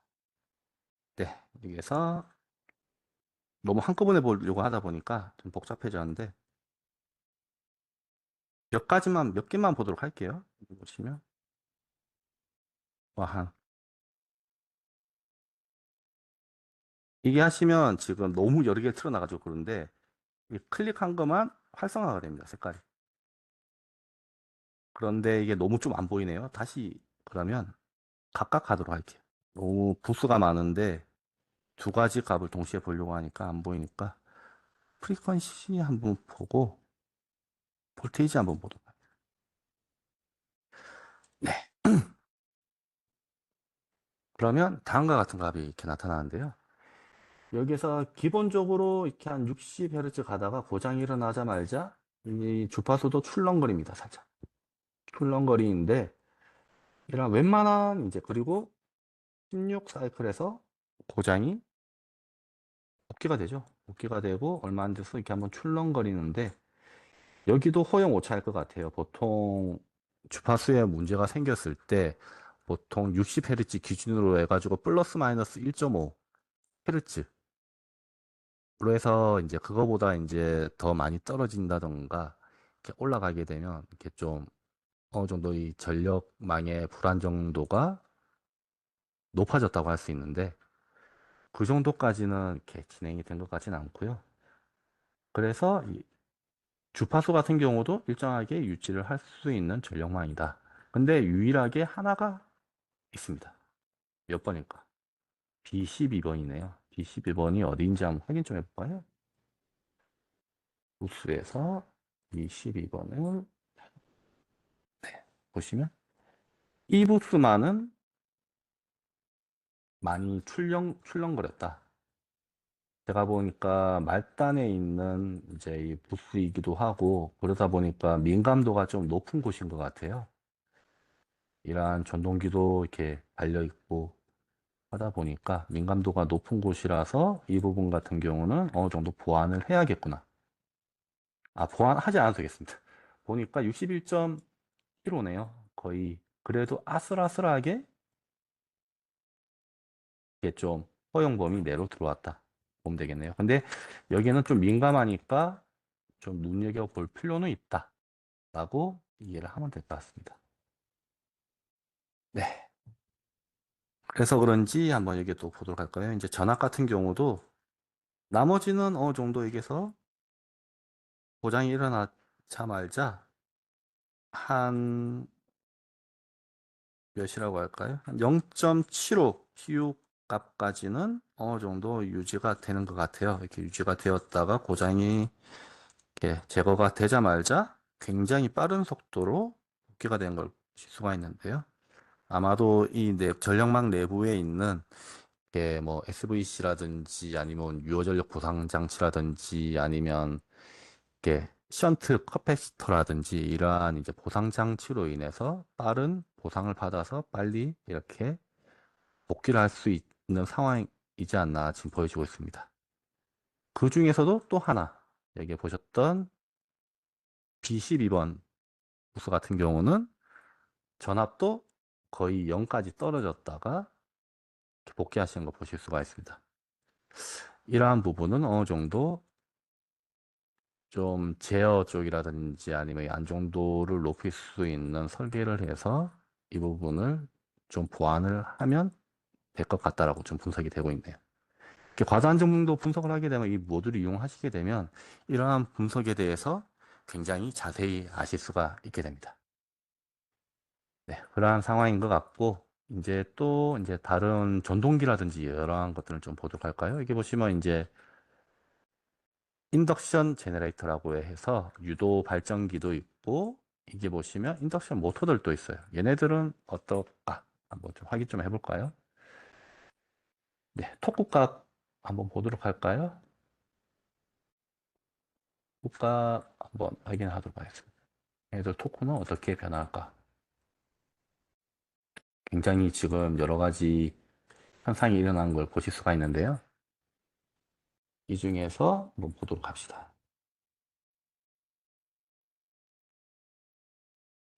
네, 여기에서 너무 한꺼번에 보려고 하다 보니까 좀 복잡해졌는데, 몇 개만 보도록 할게요. 여기 보시면, 와, 이게 하시면 지금 너무 여러 개를 틀어놔가지고 그런데, 이 클릭한 것만 활성화가 됩니다, 색깔이. 그런데 이게 너무 좀 안 보이네요. 다시, 그러면 각각 하도록 할게요. 너무 부수가 많은데, 두 가지 값을 동시에 보려고 하니까 안 보이니까 프리퀀시 한번 보고 볼테이지 한번 보도록 할게요. 네. 그러면 다음과 같은 값이 이렇게 나타나는데요. 여기서 기본적으로 이렇게 한 60Hz 가다가 고장이 일어나자마자 이 주파수도 출렁거립니다. 살짝. 출렁거리는데 이런 웬만한 이제 그리고 16 사이클에서 고장이 복귀가 되죠. 복귀가 되고 얼마 안 돼서 이렇게 한번 출렁거리는데 여기도 허용 오차일 것 같아요. 보통 주파수에 문제가 생겼을 때 보통 60Hz 기준으로 해가지고 플러스 마이너스 1.5Hz로 해서 이제 그거보다 이제 더 많이 떨어진다던가 이렇게 올라가게 되면 이렇게 좀 어느 정도 이 전력망의 불안정도가 높아졌다고 할 수 있는데 그 정도까지는 이렇게 진행이 된 것 같지는 않고요. 그래서 이 주파수 같은 경우도 일정하게 유지를 할 수 있는 전력망이다. 근데 유일하게 하나가 있습니다. 몇 번일까? B12번이네요. B12번이 어디인지 한번 확인 좀 해볼까요? 부스에서 B12번을 보시면 이 부스만은 많이 출렁거렸다. 제가 보니까 말단에 있는 이제 이 부스이기도 하고 그러다 보니까 민감도가 좀 높은 곳인 것 같아요. 이러한 전동기도 이렇게 달려 있고 하다 보니까 민감도가 높은 곳이라서 이 부분 같은 경우는 어느 정도 보완을 해야겠구나. 아, 보완하지 않아도 되겠습니다. 보니까 61.15네요. 거의 그래도 아슬아슬하게 이게 좀 허용 범위 내로 들어왔다. 보면 되겠네요. 근데 여기는 좀 민감하니까 좀 눈여겨볼 필요는 있다. 라고 이해를 하면 될 것 같습니다. 네. 그래서 그런지 한번 여기 또 보도록 할까요? 이제 전압 같은 경우도 나머지는 어느 정도 여기서 고장이 일어나자마자 한 몇이라고 할까요? 한 0.75 PU 값까지는 어느 정도 유지가 되는 것 같아요. 이렇게 유지가 되었다가 고장이 이렇게 제거가 되자마자 굉장히 빠른 속도로 복귀가 되는 걸 보실 수가 있는데요. 아마도 이 전력망 내부에 있는 이게 뭐 SVC라든지 아니면 유효전력 보상 장치라든지 아니면 이게 션트 커패시터라든지 이러한 이제 보상 장치로 인해서 빠른 보상을 받아서 빨리 이렇게 복귀를 할 수 있는 상황이지 않나 지금 보여지고 있습니다. 그 중에서도 또 하나 여기 보셨던 B12번 부스 같은 경우는 전압도 거의 0까지 떨어졌다가 복귀하시는 거 보실 수가 있습니다. 이러한 부분은 어느 정도 좀 제어 쪽이라든지 아니면 안정도를 높일 수 있는 설계를 해서 이 부분을 좀 보완을 하면 될 것 같다라고 좀 분석이 되고 있네요. 이렇게 과다 정도 분석을 하게 되면 이 모듈을 이용하시게 되면 이러한 분석에 대해서 굉장히 자세히 아실 수가 있게 됩니다. 네, 그러한 상황인 것 같고 이제 또 이제 다른 전동기라든지 여러한 것들을 좀 보도록 할까요? 이게 보시면 이제 인덕션 제너레이터라고 해서 유도 발전기도 있고 이게 보시면 인덕션 모터들도 있어요. 얘네들은 어떨까? 한번 좀 확인 좀 해볼까요? 네, 토크값 한번 보도록 할까요? 토크값 한번 확인하도록 하겠습니다. 얘들 토크는 어떻게 변할까? 굉장히 지금 여러 가지 현상이 일어난 걸 보실 수가 있는데요. 이 중에서 한번 보도록 합시다.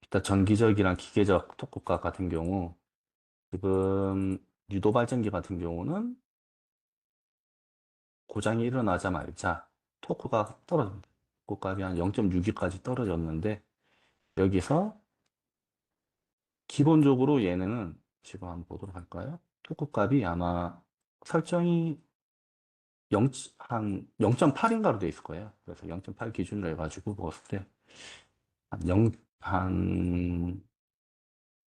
일단 전기적이랑 기계적 토크값 같은 경우 지금 유도 발전기 같은 경우는 고장이 일어나자마자 토크가 떨어집니다. 토크값이 한 0.62까지 떨어졌는데 여기서 기본적으로 얘네는 지금 한번 보도록 할까요? 토크값이 아마 설정이 0, 한 0.8인가로 되어 있을 거예요. 그래서 0.8 기준으로 해가지고 먹었을 때 한 0, 한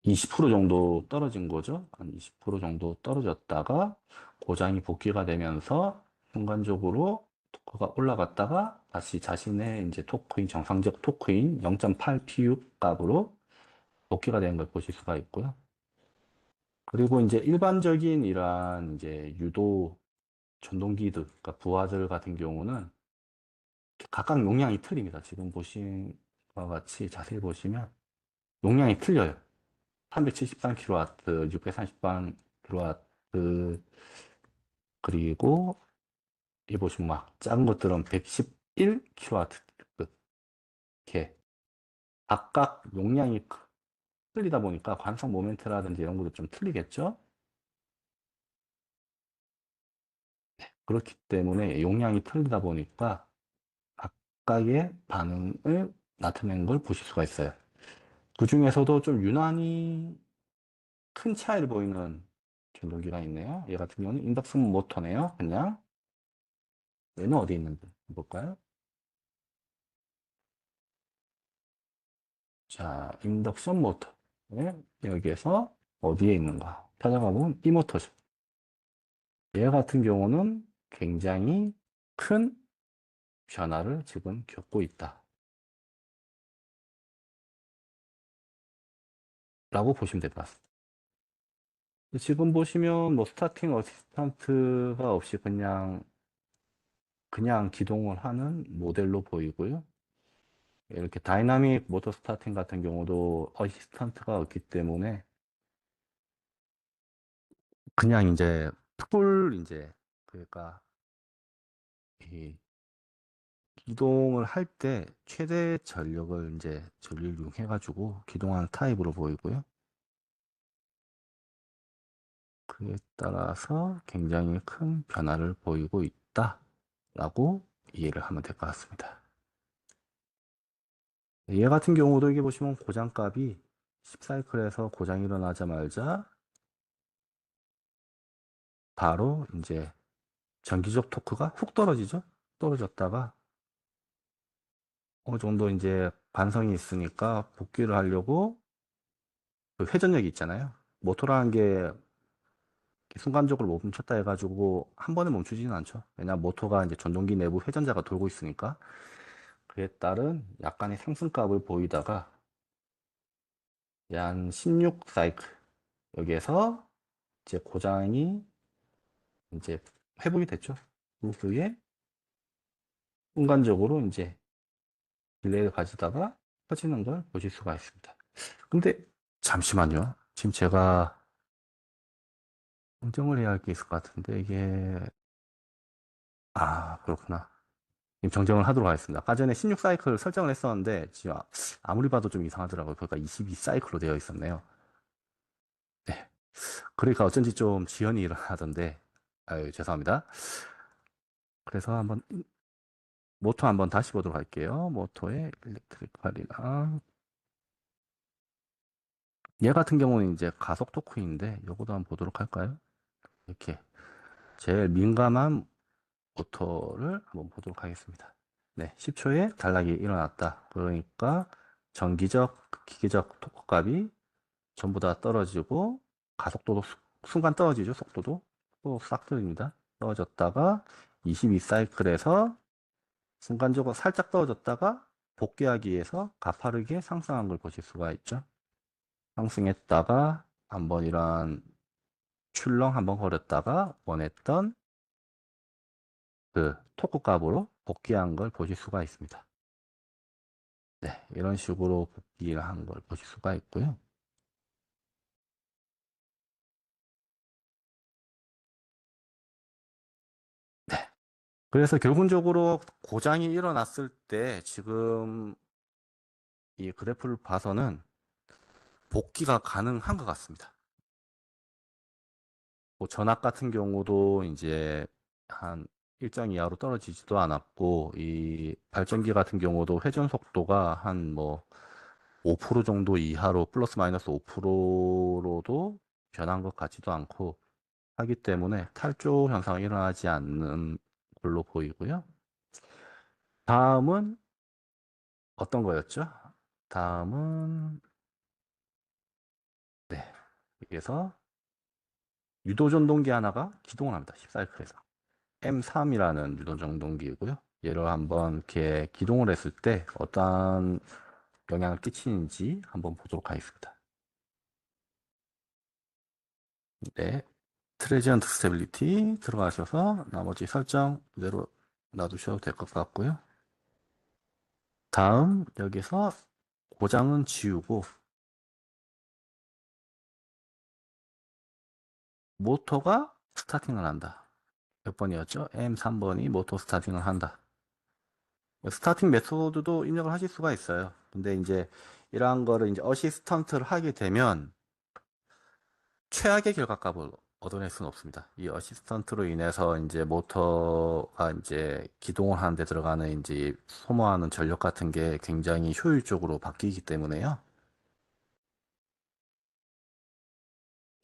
20% 정도 떨어진 거죠. 한 20% 정도 떨어졌다가 고장이 복귀가 되면서 순간적으로 토크가 올라갔다가 다시 자신의 이제 토크인 정상적 토크인 0.8 PU 값으로 복귀가 되는 걸 보실 수가 있고요. 그리고 이제 일반적인 이러한 이제 유도 전동기들, 그러니까 부하들 같은 경우는 각각 용량이 틀립니다. 지금 보신 것과 같이 자세히 보시면 용량이 틀려요. 373kW, 633kW, 그리고 이 보시면 막 작은 것들은 111kW 이렇게 각각 용량이 틀리다 보니까 관성 모멘트라든지 이런 것도 좀 틀리겠죠. 그렇기 때문에 용량이 틀리다 보니까 각각의 반응을 나타내는 걸 보실 수가 있어요. 그 중에서도 좀 유난히 큰 차이를 보이는 전동기가 있네요. 얘 같은 경우는 인덕션 모터네요. 그냥 얘는 어디 있는지 볼까요? 자, 인덕션 모터. 네, 여기에서 어디에 있는가? 찾아가 보면 이 모터죠. 얘 같은 경우는 굉장히 큰 변화를 지금 겪고 있다. 라고 보시면 될 것 같습니다. 지금 보시면 뭐 스타팅 어시스턴트가 없이 그냥 기동을 하는 모델로 보이고요. 이렇게 다이나믹 모터 스타팅 같은 경우도 어시스턴트가 없기 때문에 그냥 이제 풀 이제 그러니까 이 기동을 할 때 최대 전력을 이제 전류를 이용해가지고 기동하는 타입으로 보이고요. 그에 따라서 굉장히 큰 변화를 보이고 있다라고 이해를 하면 될 것 같습니다. 얘 같은 경우도 이게 보시면 고장값이 10사이클에서 고장이 일어나자마자 바로 이제 전기적 토크가 훅 떨어지죠. 떨어졌다가 어느 정도 이제 반성이 있으니까 복귀를 하려고 그 회전력이 있잖아요. 모터라는 게 순간적으로 멈췄다 해가지고 한 번에 멈추지는 않죠. 왜냐하면 모터가 이제 전동기 내부 회전자가 돌고 있으니까 그에 따른 약간의 상승값을 보이다가 한 16 사이클 여기에서 이제 고장이 이제 회복이 됐죠. 그리고 그게 순간적으로 이제 딜레이를 가지다가 터지는 걸 보실 수가 있습니다. 근데 잠시만요. 지금 제가 정정을 해야 할 게 있을 것 같은데 이게 그렇구나. 지금 정정을 하도록 하겠습니다. 아까 전에 16 사이클 설정을 했었는데 지금 아무리 봐도 좀 이상하더라고요. 그러니까 22 사이클로 되어 있었네요. 네. 그러니까 어쩐지 좀 지연이 일어나던데 아유 죄송합니다. 그래서 한번 모토 한번 다시 보도록 할게요. 모토의 일렉트리컬이랑 얘 같은 경우는 이제 가속 토크인데 요거도 한번 보도록 할까요? 이렇게 제일 민감한 모터를 한번 보도록 하겠습니다. 네, 10초에 단락이 일어났다. 그러니까 전기적, 기계적 토크 값이 전부 다 떨어지고 가속도도 순간 떨어지죠. 속도도 또 싹 떨어집니다. 떨어졌다가 22 사이클에서 순간적으로 살짝 떨어졌다가 복귀하기 위해서 가파르게 상승한 걸 보실 수가 있죠. 상승했다가 한번 이러한 출렁 한번 걸었다가 원했던 그 토크 값으로 복귀한 걸 보실 수가 있습니다. 네, 이런 식으로 복귀를 한 걸 보실 수가 있고요. 네. 그래서 결론적으로 고장이 일어났을 때 지금 이 그래프를 봐서는 복귀가 가능한 것 같습니다. 뭐 전압 같은 경우도 이제 한 일정 이하로 떨어지지도 않았고 이 발전기 같은 경우도 회전 속도가 한 뭐 5% 정도 이하로 플러스 마이너스 5%로도 변한 것 같지도 않고 하기 때문에 탈조 현상이 일어나지 않는 걸로 보이고요. 다음은 어떤 거였죠? 다음은 네. 여기서 유도전동기 하나가 기동을 합니다. 10사이클에서. M3이라는 유도전동기이고요. 얘를 한번 이렇게 기동을 했을 때 어떠한 영향을 끼치는지 한번 보도록 하겠습니다. 네. 트레지언트 스테빌리티 들어가셔서 나머지 설정 그대로 놔두셔도 될 것 같고요. 다음 여기서 고장은 지우고 모터가 스타팅을 한다. 몇 번이었죠? M3번이 모터 스타팅을 한다. 스타팅 메소드도 입력을 하실 수가 있어요. 근데 이제 이러한 거를 이제 어시스턴트를 하게 되면 최악의 결과값을 얻어낼 수는 없습니다. 이 어시스턴트로 인해서 이제 모터가 이제 기동을 하는 데 들어가는 이제 소모하는 전력 같은 게 굉장히 효율적으로 바뀌기 때문에요.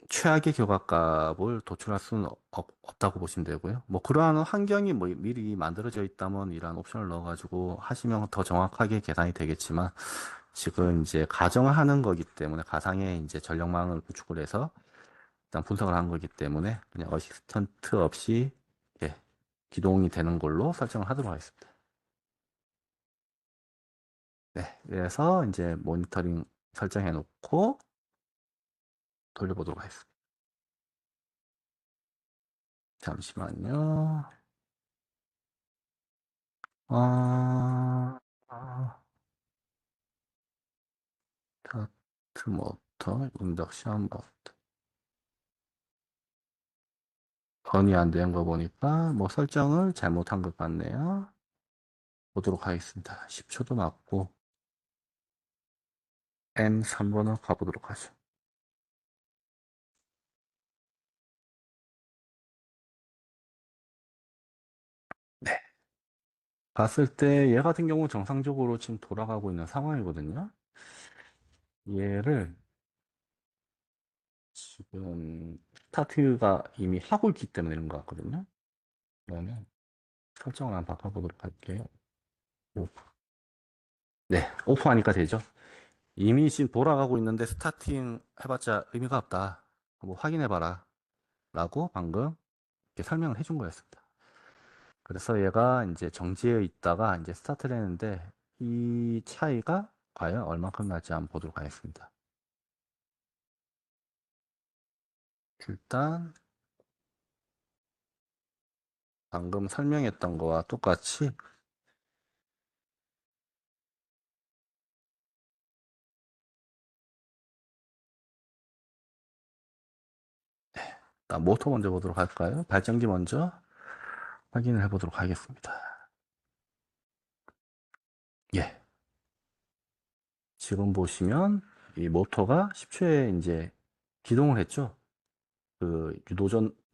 최악의 결과값을 도출할 수는 없다고 보시면 되고요. 뭐 그러한 환경이 뭐 미리 만들어져 있다면 이러한 옵션을 넣어가지고 하시면 더 정확하게 계산이 되겠지만 지금 이제 가정을 하는 거기 때문에 가상의 이제 전력망을 구축을 해서 일단 분석을 한 거기 때문에 그냥 어시스턴트 없이 예, 기동이 되는 걸로 설정을 하도록 하겠습니다. 네, 그래서 이제 모니터링 설정해 놓고 돌려보도록 하겠습니다. 잠시만요. 아, 아, 스타트 모터, 인덕션 모터. 번이 안 된 거 보니까 뭐 설정을 잘못한 것 같네요. 보도록 하겠습니다. 10초도 맞고 M3번을 가보도록 하죠. 네. 봤을 때 얘 같은 경우 정상적으로 지금 돌아가고 있는 상황이거든요. 얘를 지금 스타트가 이미 하고 있기 때문에 이런 것 같거든요. 그러면 설정을 한번 바꿔보도록 할게요. 네, 오프하니까 되죠. 이미 지금 돌아가고 있는데 스타팅 해봤자 의미가 없다. 뭐 확인해봐라. 라고 방금 이렇게 설명을 해준 거였습니다. 그래서 얘가 이제 정지해 있다가 이제 스타트를 했는데 이 차이가 과연 얼마큼 날지 한번 보도록 하겠습니다. 일단 방금 설명했던 거와 똑같이 일단 모터 먼저 보도록 할까요? 발전기 먼저 확인을 해보도록 하겠습니다. 예. 지금 보시면 이 모터가 10초에 이제 기동을 했죠. 그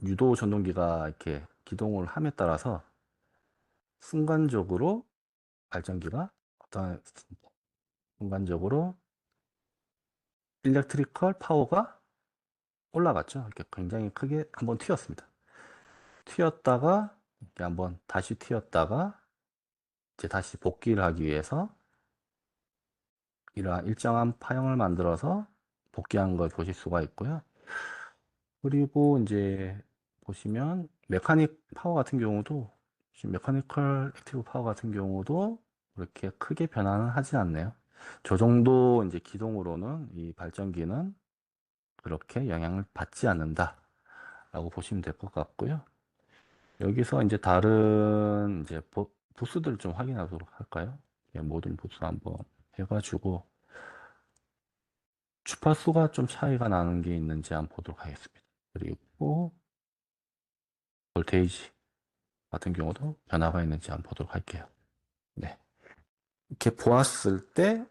유도 전동기가 이렇게 기동을 함에 따라서 순간적으로 발전기가 어떤 순간적으로 일렉트리컬 파워가 올라갔죠. 이렇게 굉장히 크게 한번 튀었습니다. 튀었다가 이렇게 한번 다시 튀었다가 이제 다시 복귀를 하기 위해서 이러한 일정한 파형을 만들어서 복귀한 걸 보실 수가 있고요. 그리고 이제 보시면 메카닉 파워 같은 경우도 지금 메카니컬 액티브 파워 같은 경우도 그렇게 크게 변화는 하지 않네요. 저 정도 이제 기동으로는 이 발전기는 그렇게 영향을 받지 않는다라고 보시면 될 것 같고요. 여기서 이제 다른 이제 부스들을 좀 확인하도록 할까요? 예, 모든 부스 한번 해가지고 주파수가 좀 차이가 나는 게 있는지 한번 보도록 하겠습니다. 그리고 볼테이지 같은 경우도 변화가 있는지 한번 보도록 할게요. 네. 이렇게 보았을 때,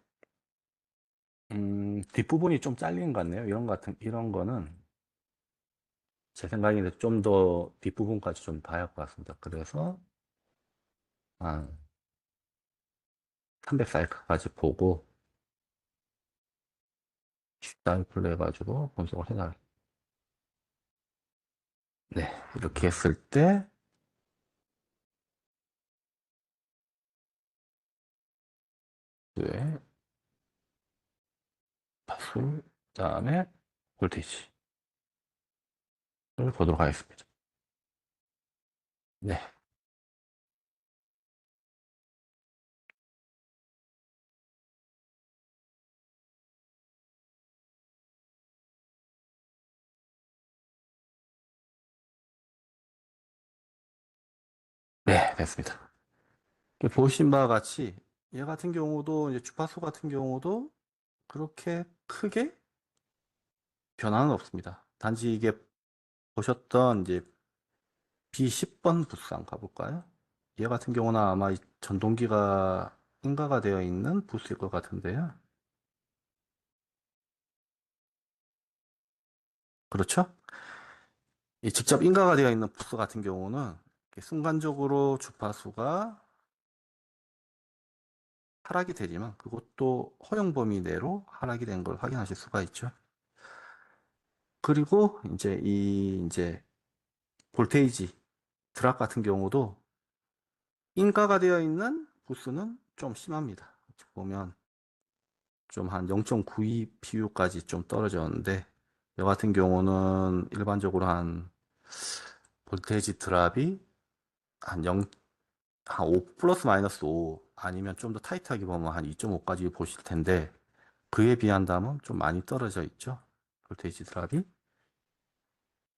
뒷부분이 좀 잘린 것 같네요. 이런 거는 제 생각에는 좀 더 뒷부분까지 좀 봐야 할 것 같습니다. 그래서, 한 300사이클까지 보고, 사이클로 해가지고 분석을 해놔요. 네. 이렇게 했을 때, 네. 파수, 그 다음에 볼테이지를 보도록 하겠습니다. 네. 네, 됐습니다. 보신 바와 같이 얘 같은 경우도 이제 주파수 같은 경우도 그렇게 크게 변화는 없습니다. 단지 이게 보셨던 이제 B10번 부스 한번 가볼까요? 얘 같은 경우는 아마 이 전동기가 인가가 되어 있는 부스일 것 같은데요. 그렇죠? 이 직접 인가가 되어 있는 부스 같은 경우는 이렇게 순간적으로 주파수가 하락이 되지만 그것도 허용 범위 내로 하락이 된 걸 확인하실 수가 있죠. 그리고 이제 볼테이지 드랍 같은 경우도 인가가 되어 있는 부스는 좀 심합니다. 보면 좀 한 0.92 PU까지 좀 떨어졌는데 이 같은 경우는 일반적으로 한 볼테이지 드랍이 한 0, 한 5 플러스 마이너스 5 아니면 좀 더 타이트하게 보면 한 2.5까지 보실 텐데 그에 비한다면 좀 많이 떨어져 있죠. 볼테이지 드랍이.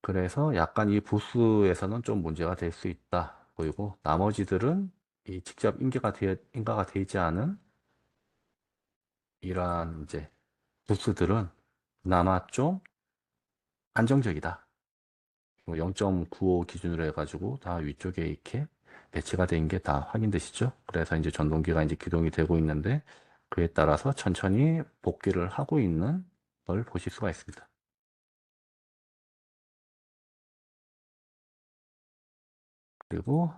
그래서 약간 이 부스에서는 좀 문제가 될 수 있다. 보이고 나머지들은 이 직접 인가가 되지 않은 이러한 이제 부스들은 그나마 좀 안정적이다. 0.95 기준으로 해가지고 다 위쪽에 이렇게 배치가 된 게 다 확인되시죠? 그래서 이제 전동기가 이제 기동이 되고 있는데 그에 따라서 천천히 복귀를 하고 있는 걸 보실 수가 있습니다. 그리고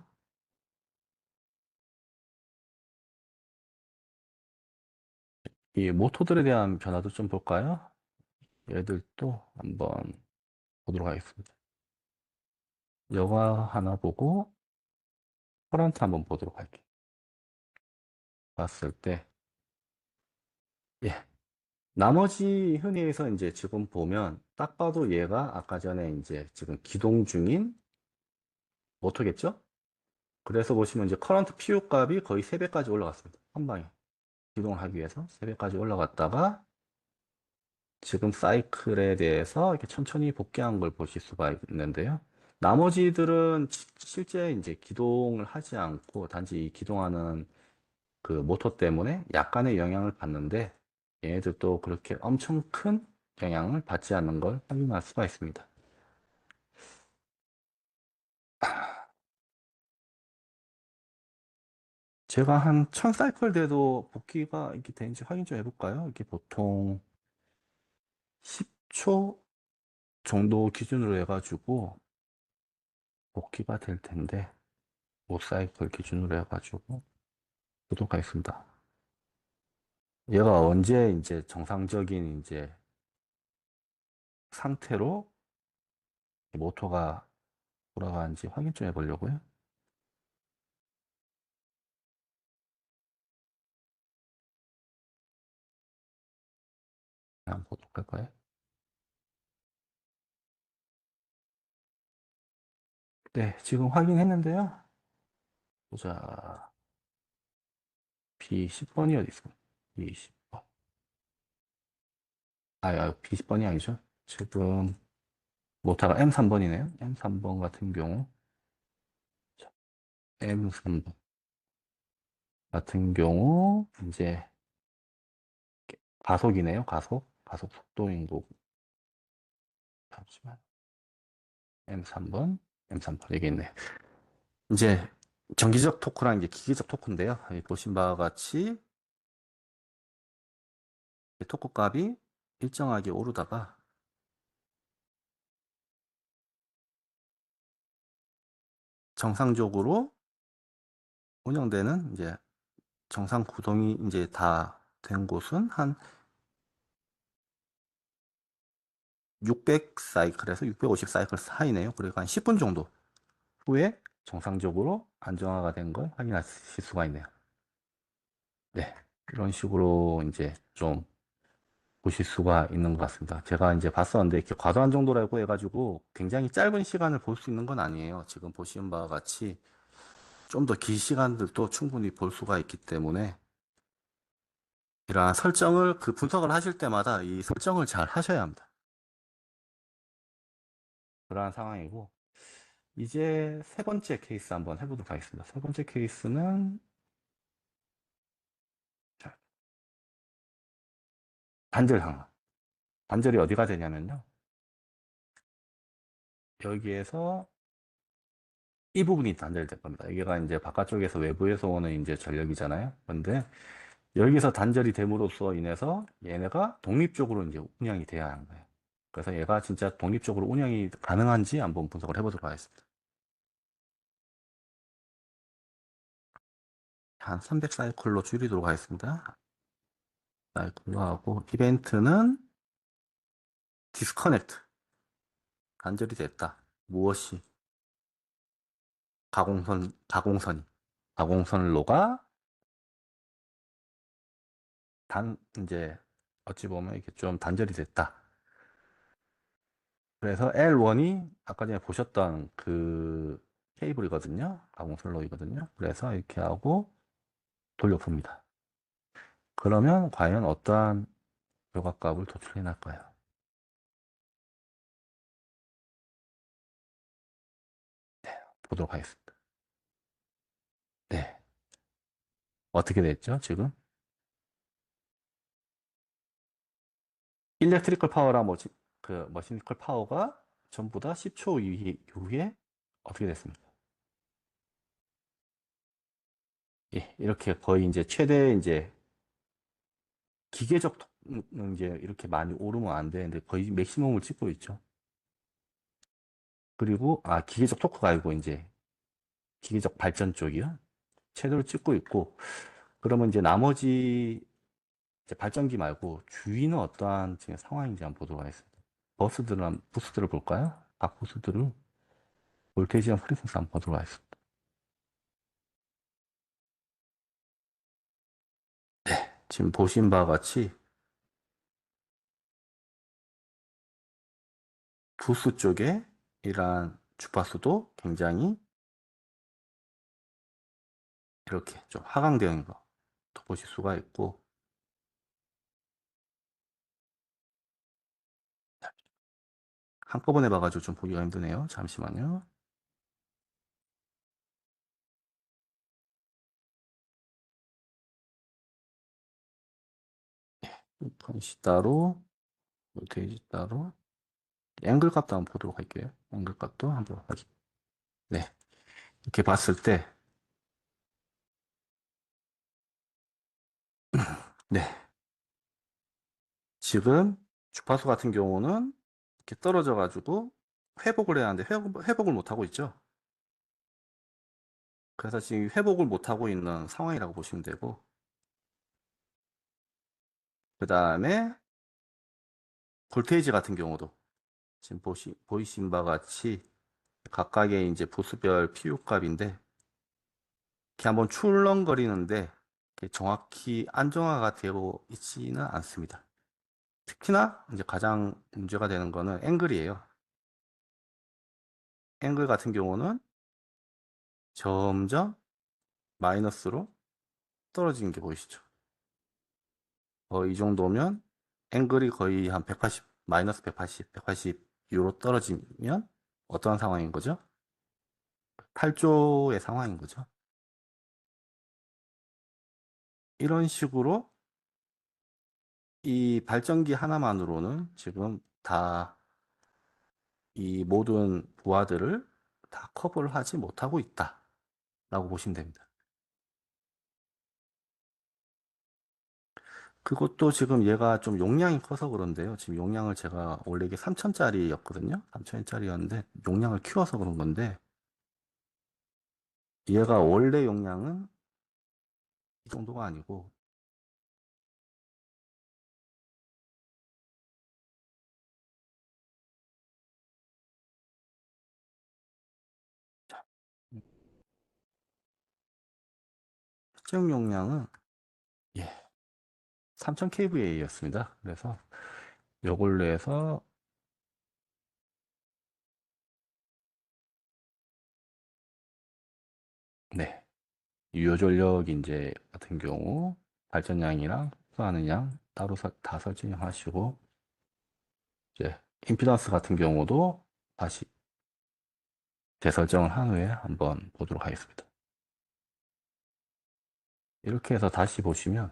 이 모토들에 대한 변화도 좀 볼까요? 얘들도 한번 보도록 하겠습니다. 영화 하나 보고 커런트 한번 보도록 할게요. 봤을 때 나머지 흔히해서 이제 지금 보면 딱 봐도 얘가 아까 전에 이제 지금 기동 중인 모터겠죠? 그래서 보시면 이제 커런트 PU 값이 거의 3배까지 올라갔습니다. 한 방에. 기동을 하기 위해서 3배까지 올라갔다가 지금 사이클에 대해서 이렇게 천천히 복귀한 걸 보실 수가 있는데요. 나머지들은 실제 이제 기동을 하지 않고 단지 이 기동하는 그 모터 때문에 약간의 영향을 받는데 얘네들도 그렇게 엄청 큰 영향을 받지 않는 걸 확인할 수가 있습니다. 제가 한 1000사이클 돼도 복귀가 이렇게 되는지 확인 좀 해볼까요? 이게 보통 10초 정도 기준으로 해가지고 복귀가 될 텐데 5사이클 기준으로 해가지고 보도록 하겠습니다. 얘가 언제 이제 정상적인 이제 상태로 모터가 돌아가는지 확인 좀 해보려고요. 한번 보도록 할까요? 네, 지금 확인했는데요. 보자. B10번이 어디 있습니까? B10번. B10번이 아니죠. 지금 모터가 M3번이네요. M3번 같은 경우. M3번 같은 경우, 이제 가속이네요. 가속 속도인 거고. 잠시만. M3번. M3번. 여기 있네. 이제 정기적 토크랑 이제 기계적 토크인데요. 여기 보신 바와 같이 토크 값이 일정하게 오르다가 정상적으로 운영되는 이제 정상 구동이 이제 다 된 곳은 한 600 사이클에서 650 사이클 사이네요. 그러니까 한 10분 정도 후에 정상적으로 안정화가 된 걸 확인하실 수가 있네요. 네. 이런 식으로 이제 좀 보실 수가 있는 것 같습니다. 제가 이제 봤었는데 이렇게 과도한 정도라고 해가지고 굉장히 짧은 시간을 볼 수 있는 건 아니에요. 지금 보시는 바와 같이 좀 더 긴 시간들도 충분히 볼 수가 있기 때문에 이러한 설정을 그 분석을 하실 때마다 이 설정을 잘 하셔야 합니다. 그러한 상황이고 이제 세 번째 케이스 한번 해보도록 하겠습니다. 세 번째 케이스는 자, 단절 상황. 단절이 어디가 되냐면요. 여기에서 이 부분이 단절될 겁니다. 여기가 이제 바깥쪽에서 외부에서 오는 이제 전력이잖아요. 그런데 여기서 단절이 됨으로써 인해서 얘네가 독립적으로 이제 운영이 돼야 하는 거예요. 그래서 얘가 진짜 독립적으로 운영이 가능한지 한번 분석을 해보도록 하겠습니다. 한 300 사이클로 줄이도록 하겠습니다. 사이클로 하고 이벤트는 디스커넥트 단절이 됐다. 무엇이 가공선로가 이제 어찌 보면 이렇게 좀 단절이 됐다. 그래서 L1이 아까 전에 보셨던 그 케이블이거든요. 가공선로이거든요. 그래서 이렇게 하고 돌려봅니다. 그러면 과연 어떠한 결과값을 도출해 낼까요? 보도록 하겠습니다. 네. 어떻게 됐죠, 지금? 일렉트리컬 파워랑 머시니컬 파워가 전부 다 10초 이후에 어떻게 됐습니까? 예, 이렇게 거의 이제 최대 이제 기계적 톡은 이제 이렇게 많이 오르면 안 되는데 거의 맥시멈을 찍고 있죠. 그리고 기계적 토크가 아니고 이제 기계적 발전 쪽이요. 최대로 찍고 있고 그러면 이제 나머지 이제 발전기 말고 주위는 어떠한 지금 상황인지 한번 보도록 하겠습니다. 부스들을 볼까요? 각 부스들을 볼테이지랑 프리퀀스 한번 보도록 하겠습니다. 지금 보신 바와 같이 부스 쪽에 이러한 주파수도 굉장히 이렇게 좀 하강되어 있는 거 또 보실 수가 있고, 한꺼번에 봐가지고 좀 보기가 힘드네요. 잠시만요. 펀시 따로, 볼테이지 따로, 앵글 값도 한번 보도록 할게요. 앵글 값도 한번 확인. 네. 이렇게 봤을 때, 네. 지금 주파수 같은 경우는 이렇게 떨어져가지고 회복을 해야 하는데 회복을 못하고 있죠. 그래서 지금 회복을 못하고 있는 상황이라고 보시면 되고, 그 다음에 볼테이지 같은 경우도 지금 보이신 바와 같이 각각의 이제 보수별 PU 값인데, 이렇게 한번 출렁거리는데 이렇게 정확히 안정화가 되어 있지는 않습니다. 특히나 이제 가장 문제가 되는 거는 앵글이에요. 앵글 같은 경우는 점점 마이너스로 떨어지는 게 보이시죠? 이 정도면 앵글이 거의 한 180, 마이너스 180, 180유로 떨어지면 어떠한 상황인 거죠? 8조의 상황인 거죠. 이런 식으로 이 발전기 하나만으로는 지금 다 이 모든 부하들을 다 커버를 하지 못하고 있다라고 보시면 됩니다. 그것도 지금 얘가 좀 용량이 커서 그런데요. 지금 용량을 제가 원래 이게 3000짜리였거든요. 3000짜리였는데 용량을 키워서 그런 건데 얘가 원래 용량은 이 정도가 아니고 최적 용량은 예, 3000 kVA였습니다. 그래서 요걸로 해서 네, 유효전력 이제 같은 경우 발전량이랑 흡수하는 양 따로 다 설정하시고 이제 임피던스 같은 경우도 다시 재설정을 한 후에 한번 보도록 하겠습니다. 이렇게 해서 다시 보시면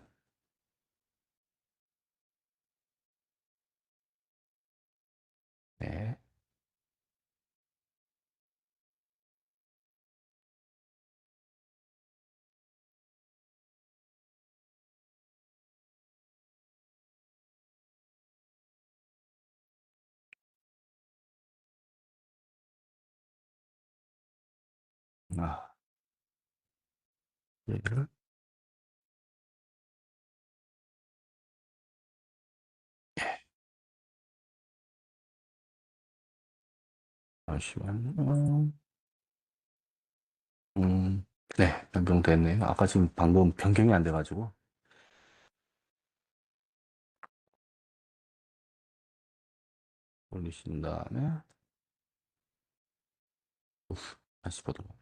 네, 아, 얘를 잠시만요. 네, 변경됐네요. 아까 지금 방금 변경이 안 돼가지고 올리신 다음에 보스 다시 보도록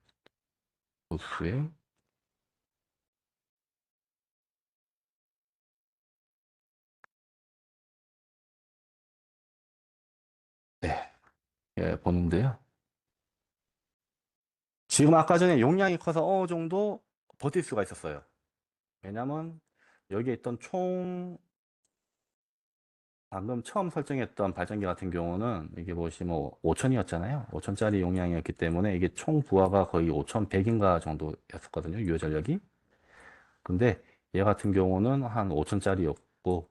보스에 네, 예, 보는데요. 지금 아까 전에 용량이 커서 어느 정도 버틸 수가 있었어요. 왜냐면 여기에 있던 총 방금 처음 설정했던 발전기 같은 경우는 이게 보시면 5000이었잖아요. 5000짜리 용량이었기 때문에 이게 총 부하가 거의 5100인가 정도였었거든요. 유효 전력이. 근데 얘 같은 경우는 한 5000짜리였고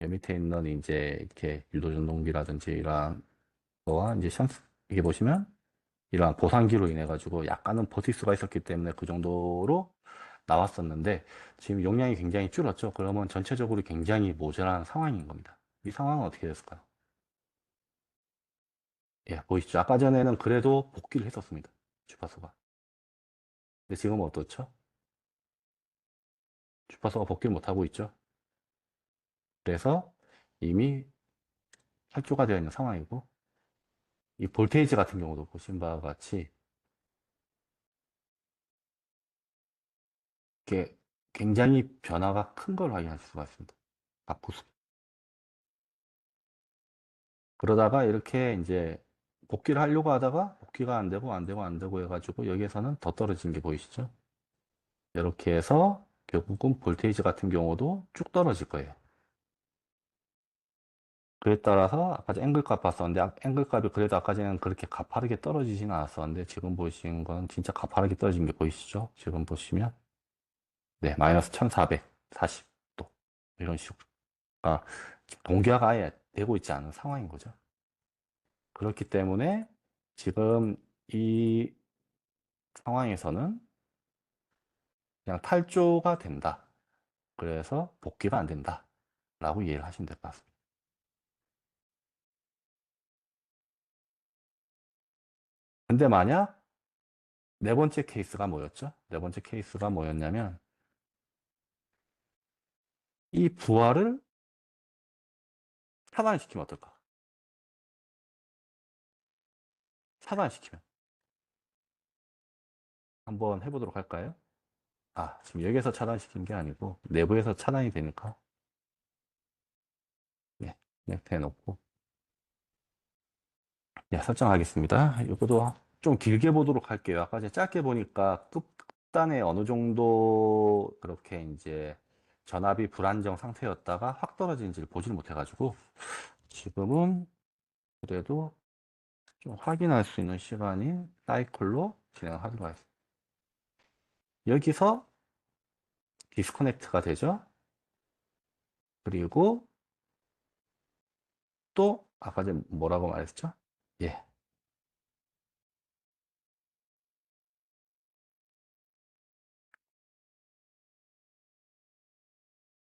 얘 밑에 있는 이제 이렇게 유도 전동기라든지 이런 거와 이제 이게 보시면 이러한 보상기로 인해 가지고 약간은 버틸 수가 있었기 때문에 그 정도로 나왔었는데 지금 용량이 굉장히 줄었죠. 그러면 전체적으로 굉장히 모자란 상황인 겁니다. 이 상황은 어떻게 됐을까요? 예, 보이시죠? 아까 전에는 그래도 복귀를 했었습니다. 주파수가. 근데 지금은 어떻죠? 주파수가 복귀를 못하고 있죠. 그래서 이미 탈주가 되어 있는 상황이고 이 볼테이지 같은 경우도 보신 바와 같이 이게 굉장히 변화가 큰 걸 확인할 수가 있습니다. 압구수. 그러다가 이렇게 이제 복귀를 하려고 하다가 복귀가 안 되고 안 되고 안 되고 해가지고 여기에서는 더 떨어진 게 보이시죠? 이렇게 해서 결국은 볼테이지 같은 경우도 쭉 떨어질 거예요. 그에 따라서 아까 앵글 값 봤었는데 앵글 값이 그래도 아까 전에는 그렇게 가파르게 떨어지지는 않았었는데 지금 보시는 건 진짜 가파르게 떨어진 게 보이시죠? 지금 보시면 네 마이너스 1440도 이런 식으로 아, 동기화가 아예 되고 있지 않은 상황인 거죠. 그렇기 때문에 지금 이 상황에서는 그냥 탈조가 된다. 그래서 복귀가 안 된다. 라고 이해를 하시면 될 것 같습니다. 근데 만약 네 번째 케이스가 뭐였죠? 네 번째 케이스가 뭐였냐면 이 부하를 차단시키면 어떨까? 차단시키면 한번 해보도록 할까요? 아, 지금 여기에서 차단시킨 게 아니고 내부에서 차단이 되니까 네, 넥트 해놓고 네, 설정하겠습니다. 이것도 좀 길게 보도록 할게요. 아까 제가 짧게 보니까 끝단에 어느 정도 그렇게 이제 전압이 불안정 상태였다가 확 떨어진지를 보지를 못해가지고 지금은 그래도 좀 확인할 수 있는 시간이 사이클로 진행을 하도록 하겠습니다. 여기서 디스커넥트가 되죠. 그리고 또 아까 전에 뭐라고 말했죠? 예,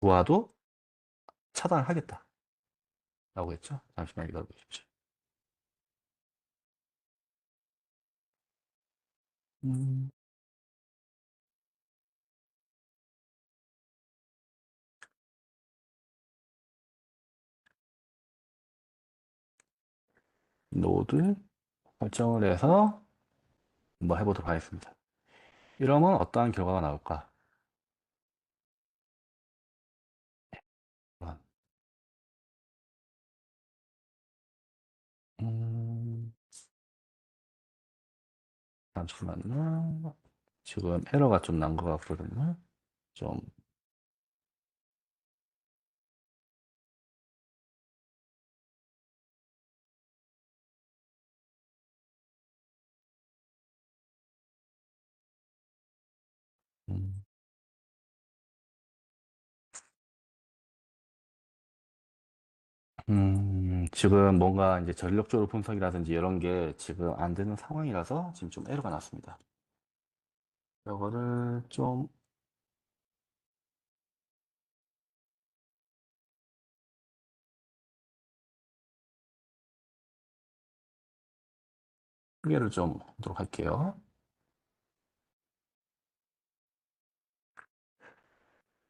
부하도 차단하겠다라고 했죠. 잠시만 기다려 보십시오. 음, 노드 설정을 해서 한번 해보도록 하겠습니다. 이러면 어떠한 결과가 나올까? 음, 잠시만요. 지금 에러가 좀 난 것 같거든요. 좀, 음, 지금 뭔가 이제 전력적으로 분석이라든지 이런 게 지금 안 되는 상황이라서 지금 좀 에러가 났습니다. 이거를 좀 크게를 좀 하도록 할게요.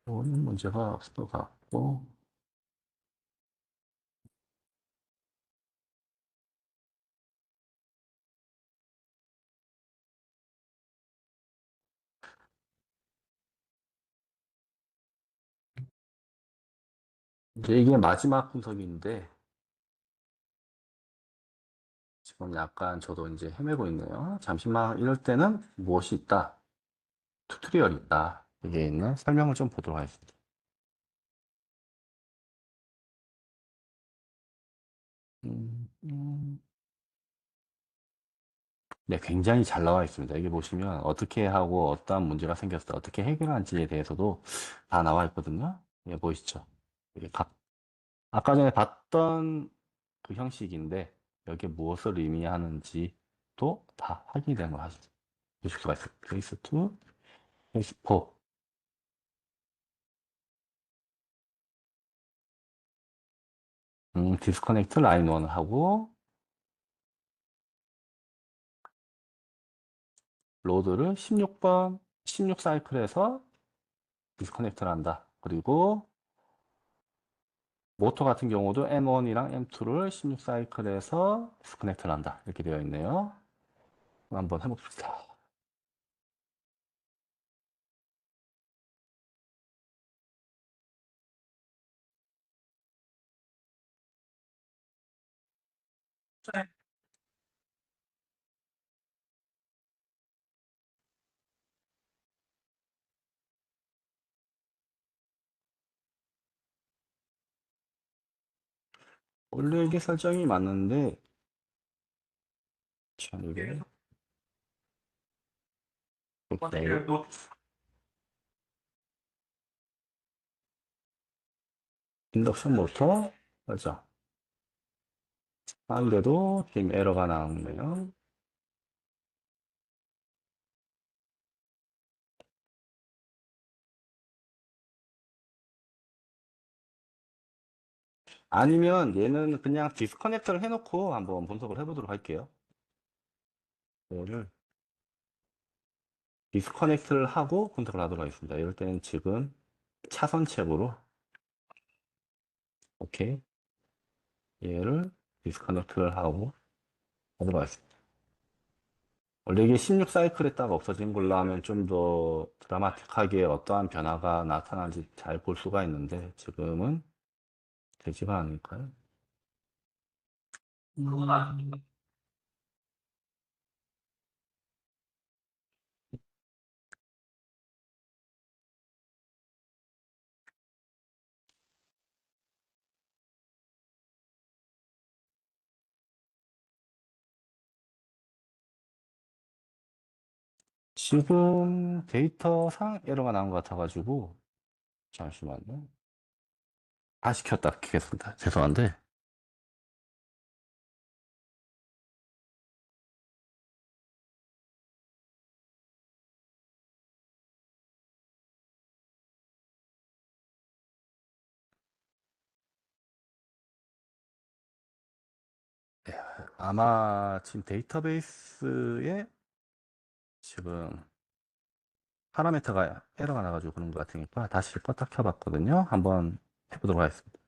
이거는 문제가 없을 것 같고, 이제 이게 마지막 분석인데, 지금 약간 저도 이제 헤매고 있네요. 잠시만, 이럴 때는 무엇이 있다? 튜토리얼이 있다. 여기에 있는 설명을 좀 보도록 하겠습니다. 음, 음. 네, 굉장히 잘 나와 있습니다. 여기 보시면 어떻게 하고 어떠한 문제가 생겼을 때 어떻게 해결하는지에 대해서도 다 나와 있거든요. 예, 보이시죠? 이게 아까 전에 봤던 그 형식인데 여기에 무엇을 의미하는지도 다 확인이 되는 걸 보실 수가 있어요. 케이스 2, 케이스 4. 디스커넥트 라인 1하고 로드를 16번, 16 사이클에서 디스커넥트를 한다. 그리고 모터 같은 경우도 M1이랑 M2를 16 사이클에서 디스커넥트를 한다. 이렇게 되어 있네요. 한번 해봅시다. 원래 이게 설정이 맞는데, 참, 이게, 볼까요? 인덕션 모터, 설정. 하는데도 지금 에러가 나오네요. 아니면 얘는 그냥 디스커넥터를 해놓고 한번 분석을 해보도록 할게요. 얘를 디스커넥트를 하고 분석을 하도록 하겠습니다. 이럴 때는 지금 차선책으로, 오케이. 얘를 디스커넥트를 하고 하도록 하겠습니다. 원래 이게 16 사이클에다가 없어진 걸로 하면 좀 더 드라마틱하게 어떠한 변화가 나타나는지 잘 볼 수가 있는데 지금은 되지가 않을까요? 음, 지금 데이터상 에러가 나온 것 같아가지고 잠시만요. 다시 켰다 켜겠습니다. 죄송한데 아마 지금 데이터베이스에 지금 파라미터가 에러가 나가지고 그런 것 같으니까 다시 껐다 켜봤거든요. 한번 해보도록 하겠습니다.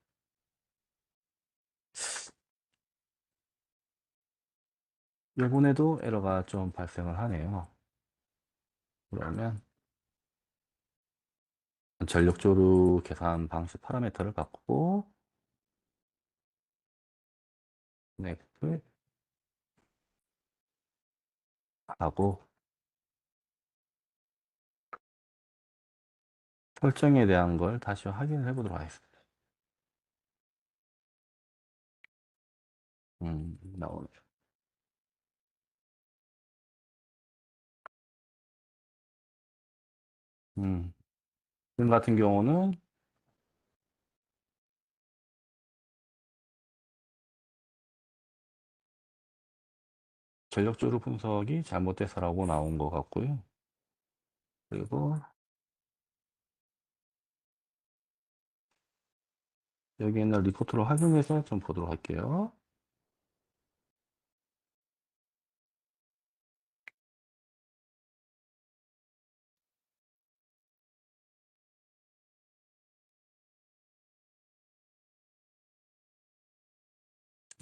이번에도 에러가 좀 발생을 하네요. 그러면 전력조류 계산 방식 파라미터를 바꾸고 넥스트 하고 설정에 대한 걸 다시 확인을 해보도록 하겠습니다. 나오네. 음, 지금 같은 경우는 전력조류 분석이 잘못돼서라고 나온 것 같고요. 그리고 여기 있는 리포트를 확인해서 좀 보도록 할게요.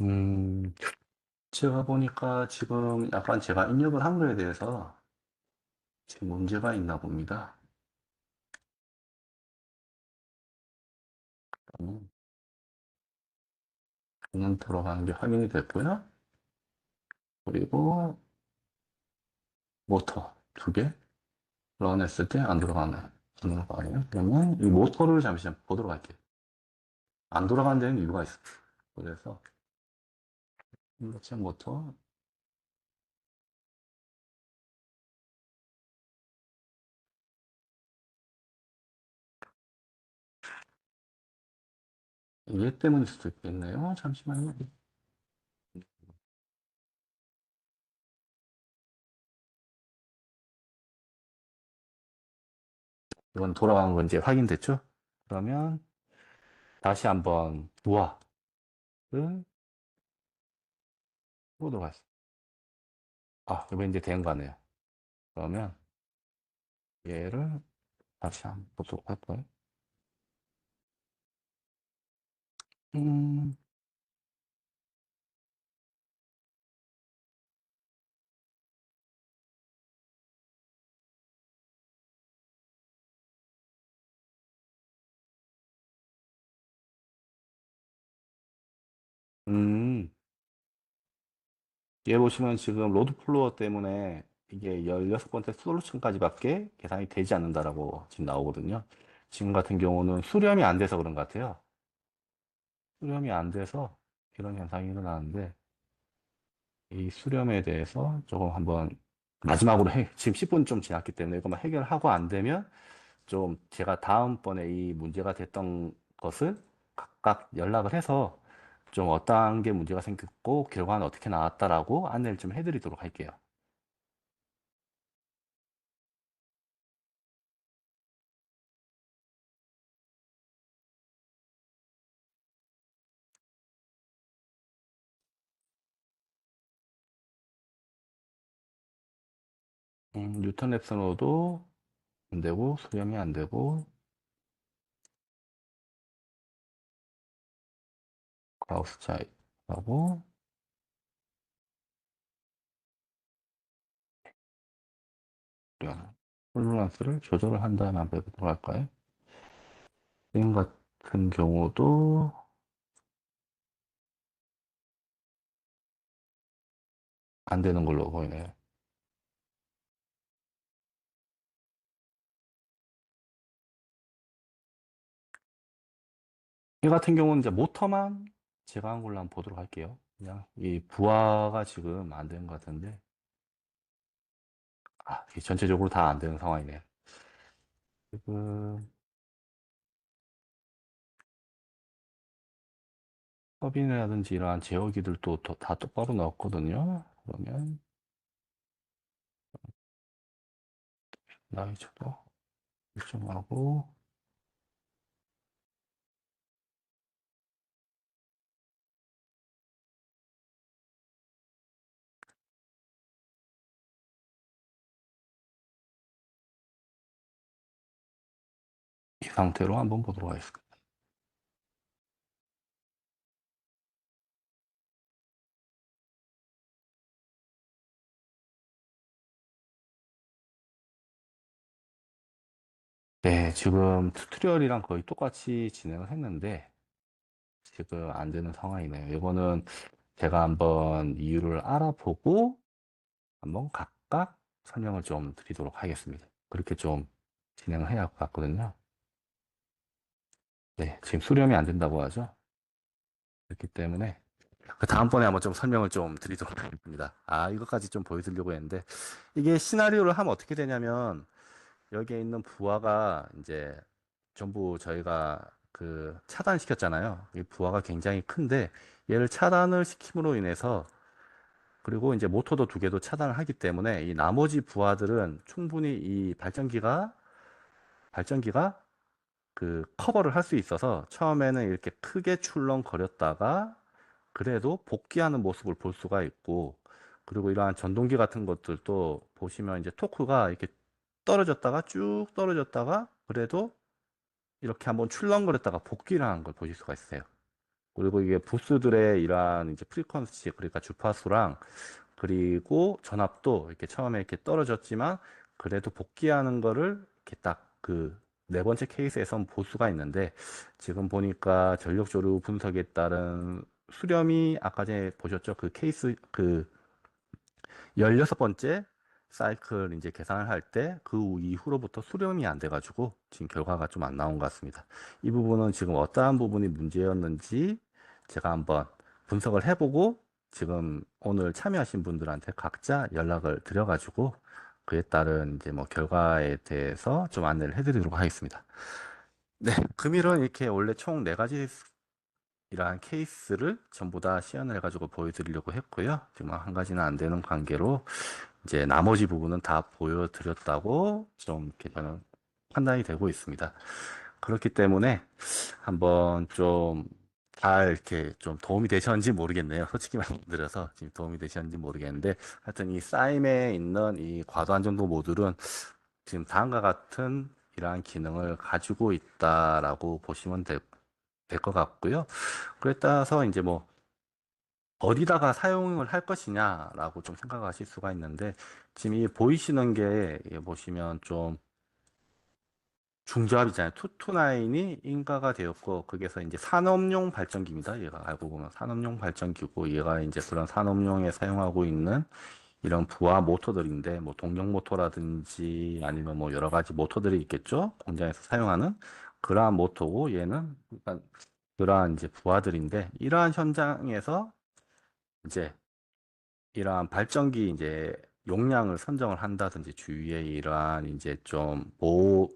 음, 제가 보니까 지금 약간 제가 입력을 한 거에 대해서 지금 문제가 있나 봅니다. 음, 그냥 들어가는 게 확인이 됐고요. 그리고 모터 두 개 런했을 때 안 들어가네. 안 들어가네요. 그러면 이 모터를 잠시 보도록 할게요. 안 돌아가는 데는 이유가 있어요. 그래서 인덕션 모터 얘 때문일 수도 있겠네요. 잠시만요. 이건 돌아간 건 이제 확인됐죠? 그러면 다시 한번 부하를 보도록 하겠습니다. 아, 이번 이제 된 거네요. 그러면 얘를 다시 한번 보도록 할까요? 음, 음, 뒤에 보시면 지금 로드 플로어 때문에 이게 16번째 솔루션까지밖에 계산이 되지 않는다라고 지금 나오거든요. 지금 같은 경우는 수렴이 안 돼서 그런 것 같아요. 수렴이 안 돼서 이런 현상이 일어나는데 이 수렴에 대해서 조금 한번 마지막으로 지금 10분 좀 지났기 때문에 이것만 해결하고 안 되면 좀 제가 다음번에 이 문제가 됐던 것을 각각 연락을 해서 좀 어떠한 게 문제가 생겼고 결과는 어떻게 나왔다라고 안내를 좀 해드리도록 할게요. 6턴 랩선호도 안 되고 수렴이 안 되고 가우스 차이하고 홀로란스를 조절을 한 다음에 한번 해보도록 할까요? 지금 같은 경우도 안 되는 걸로 보이네요. 이 같은 경우는 이제 모터만 제가 한 걸로 한번 보도록 할게요. 그냥 이 부하가 지금 안 되는 것 같은데, 이게 전체적으로 다 안 되는 상황이네요. 지금 서빈이라든지 이러한 제어기들도 다 똑바로 나왔거든요. 그러면 나이저도 일정하고 이 상태로 한번 보도록 하겠습니다. 네, 지금 튜토리얼이랑 거의 똑같이 진행을 했는데 지금 안 되는 상황이네요. 이거는 제가 한번 이유를 알아보고 한번 각각 설명을 좀 드리도록 하겠습니다. 그렇게 좀 진행을 해야 할 것 같거든요. 네, 지금 수렴이 안 된다고 하죠. 그렇기 때문에 그 다음번에 한번 좀 설명을 좀 드리도록 하겠습니다. 이것까지 좀 보여드리려고 했는데 이게 시나리오를 하면 어떻게 되냐면 여기에 있는 부하가 이제 전부 저희가 그 차단시켰잖아요. 이 부하가 굉장히 큰데 얘를 차단을 시킴으로 인해서 그리고 이제 모터도 두 개도 차단을 하기 때문에 이 나머지 부하들은 충분히 이 발전기가 그 커버를 할 수 있어서 처음에는 이렇게 크게 출렁거렸다가 그래도 복귀하는 모습을 볼 수가 있고 그리고 이러한 전동기 같은 것들도 보시면 이제 토크가 이렇게 떨어졌다가 쭉 떨어졌다가 그래도 이렇게 한번 출렁거렸다가 복귀를 하는 걸 보실 수가 있어요. 그리고 이게 부스들의 이러한 이제 프리퀀시 그러니까 주파수랑 그리고 전압도 이렇게 처음에 이렇게 떨어졌지만 그래도 복귀하는 거를 이렇게 딱 그 네 번째 케이스에선 볼 수가 있는데 지금 보니까 전력 조류 분석에 따른 수렴이 아까 전에 보셨죠? 그 케이스 그 16번째 사이클 이제 계산을 할 때 그 이후로부터 수렴이 안 돼가지고 지금 결과가 좀 안 나온 것 같습니다. 이 부분은 지금 어떠한 부분이 문제였는지 제가 한번 분석을 해보고 지금 오늘 참여하신 분들한테 각자 연락을 드려가지고 그에 따른 이제 뭐 결과에 대해서 좀 안내를 해드리도록 하겠습니다. 네, 금일은 이렇게 원래 총 네가지 이러한 케이스를 전부 다 시연을 해가지고 보여드리려고 했고요. 지금 한 가지는 안 되는 관계로 이제 나머지 부분은 다 보여드렸다고 좀 이렇게 저는 판단이 되고 있습니다. 그렇기 때문에 한번 좀 잘 이렇게 좀 도움이 되셨는지 모르겠네요. 솔직히 말씀드려서 지금 도움이 되셨는지 모르겠는데 하여튼 이 싸임에 있는 이 과도 안정도 모듈은 지금 다음과 같은 이러한 기능을 가지고 있다라고 보시면 될 것 같고요. 그에 따라서 이제 뭐 어디다가 사용을 할 것이냐라고 좀 생각하실 수가 있는데 지금 이 보이시는 게 보시면 좀 중저압이잖아요. 투투나인이 인가가 되었고 거기에서 이제 산업용 발전기입니다. 얘가 알고 보면 산업용 발전기고 얘가 이제 그런 산업용에 사용하고 있는 이런 부하 모터들인데 뭐 동력 모터라든지 아니면 뭐 여러 가지 모터들이 있겠죠. 공장에서 사용하는 그러한 모터고 얘는 그러니까 그러한 이제 부하들인데 이러한 현장에서 이제 이러한 발전기 이제 용량을 선정을 한다든지 주위에 이러한 이제 좀 보호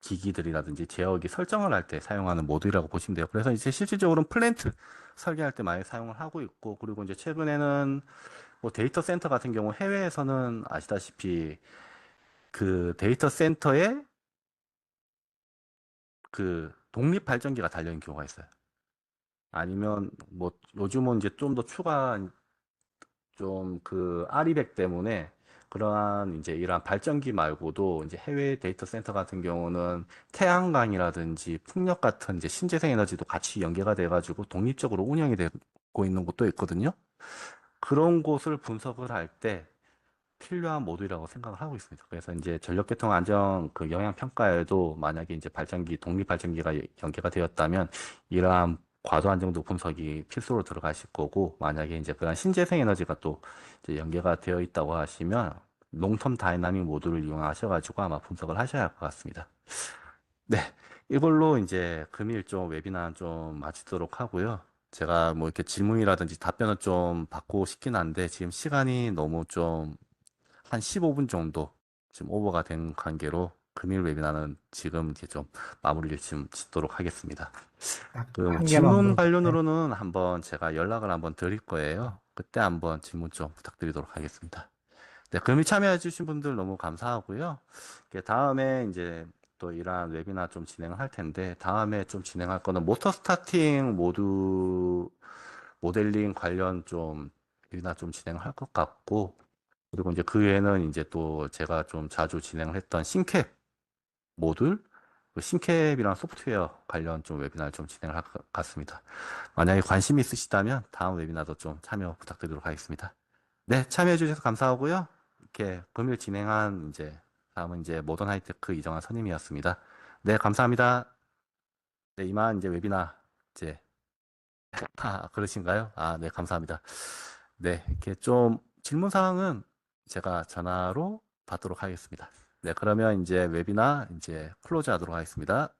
기기들이라든지 제어기 설정을 할 때 사용하는 모듈이라고 보시면 돼요. 그래서 이제 실질적으로는 플랜트 설계할 때 많이 사용을 하고 있고 그리고 이제 최근에는 뭐 데이터 센터 같은 경우 해외에서는 아시다시피 그 데이터 센터에 그 독립 발전기가 달려 있는 경우가 있어요. 아니면 뭐 요즘은 이제 좀 더 추가 좀 그 아리백 때문에 그러한 이제 이러한 발전기 말고도 이제 해외 데이터 센터 같은 경우는 태양광이라든지 풍력 같은 이제 신재생 에너지도 같이 연계가 돼가지고 독립적으로 운영이 되고 있는 곳도 있거든요. 그런 곳을 분석을 할 때 필요한 모듈이라고 생각을 하고 있습니다. 그래서 이제 전력계통 안전 그 영향 평가에도 만약에 이제 발전기 독립 발전기가 연계가 되었다면 이러한 과도 안정도 분석이 필수로 들어가실 거고 만약에 이제 그런 신재생 에너지가 또 이제 연계가 되어 있다고 하시면 롱텀 다이나믹 모듈을 이용하셔가지고 아마 분석을 하셔야 할 것 같습니다. 네, 이걸로 이제 금일 좀 웨비나 좀 마치도록 하고요. 제가 뭐 이렇게 질문이라든지 답변을 좀 받고 싶긴 한데 지금 시간이 너무 좀 한 15분 정도 지금 오버가 된 관계로 금일 웨비나는 지금 이제 좀 마무리를 지금 짓도록 하겠습니다. 딱 그 한 개만 질문 물어볼게요. 관련으로는 한번 제가 연락을 한번 드릴 거예요. 그때 한번 질문 좀 부탁드리도록 하겠습니다. 네, 금일 참여해 주신 분들 너무 감사하고요. 다음에 이제 또 이러한 웨비나 좀 진행을 할 텐데 다음에 좀 진행할 거는 모터 스타팅 모델링 관련 좀 웨비나 좀 진행을 할 것 같고 그리고 이제 그 외에는 이제 또 제가 좀 자주 진행을 했던 싱캡 모듈, 그 싱캡이랑 소프트웨어 관련 좀 웨비나를 좀 진행을 할 것 같습니다. 만약에 관심이 있으시다면 다음 웨비나도 좀 참여 부탁드리도록 하겠습니다. 네, 참여해 주셔서 감사하고요. 이렇게 금일 진행한 이제 다음은 이제 모던 하이테크 이정환 선임이었습니다. 네, 감사합니다. 네, 이만 이제 웨비나 이제 그러신가요? 아, 네, 감사합니다. 네, 이렇게 좀 질문 사항은 제가 전화로 받도록 하겠습니다. 네, 그러면 이제 웨비나 이제 클로즈 하도록 하겠습니다.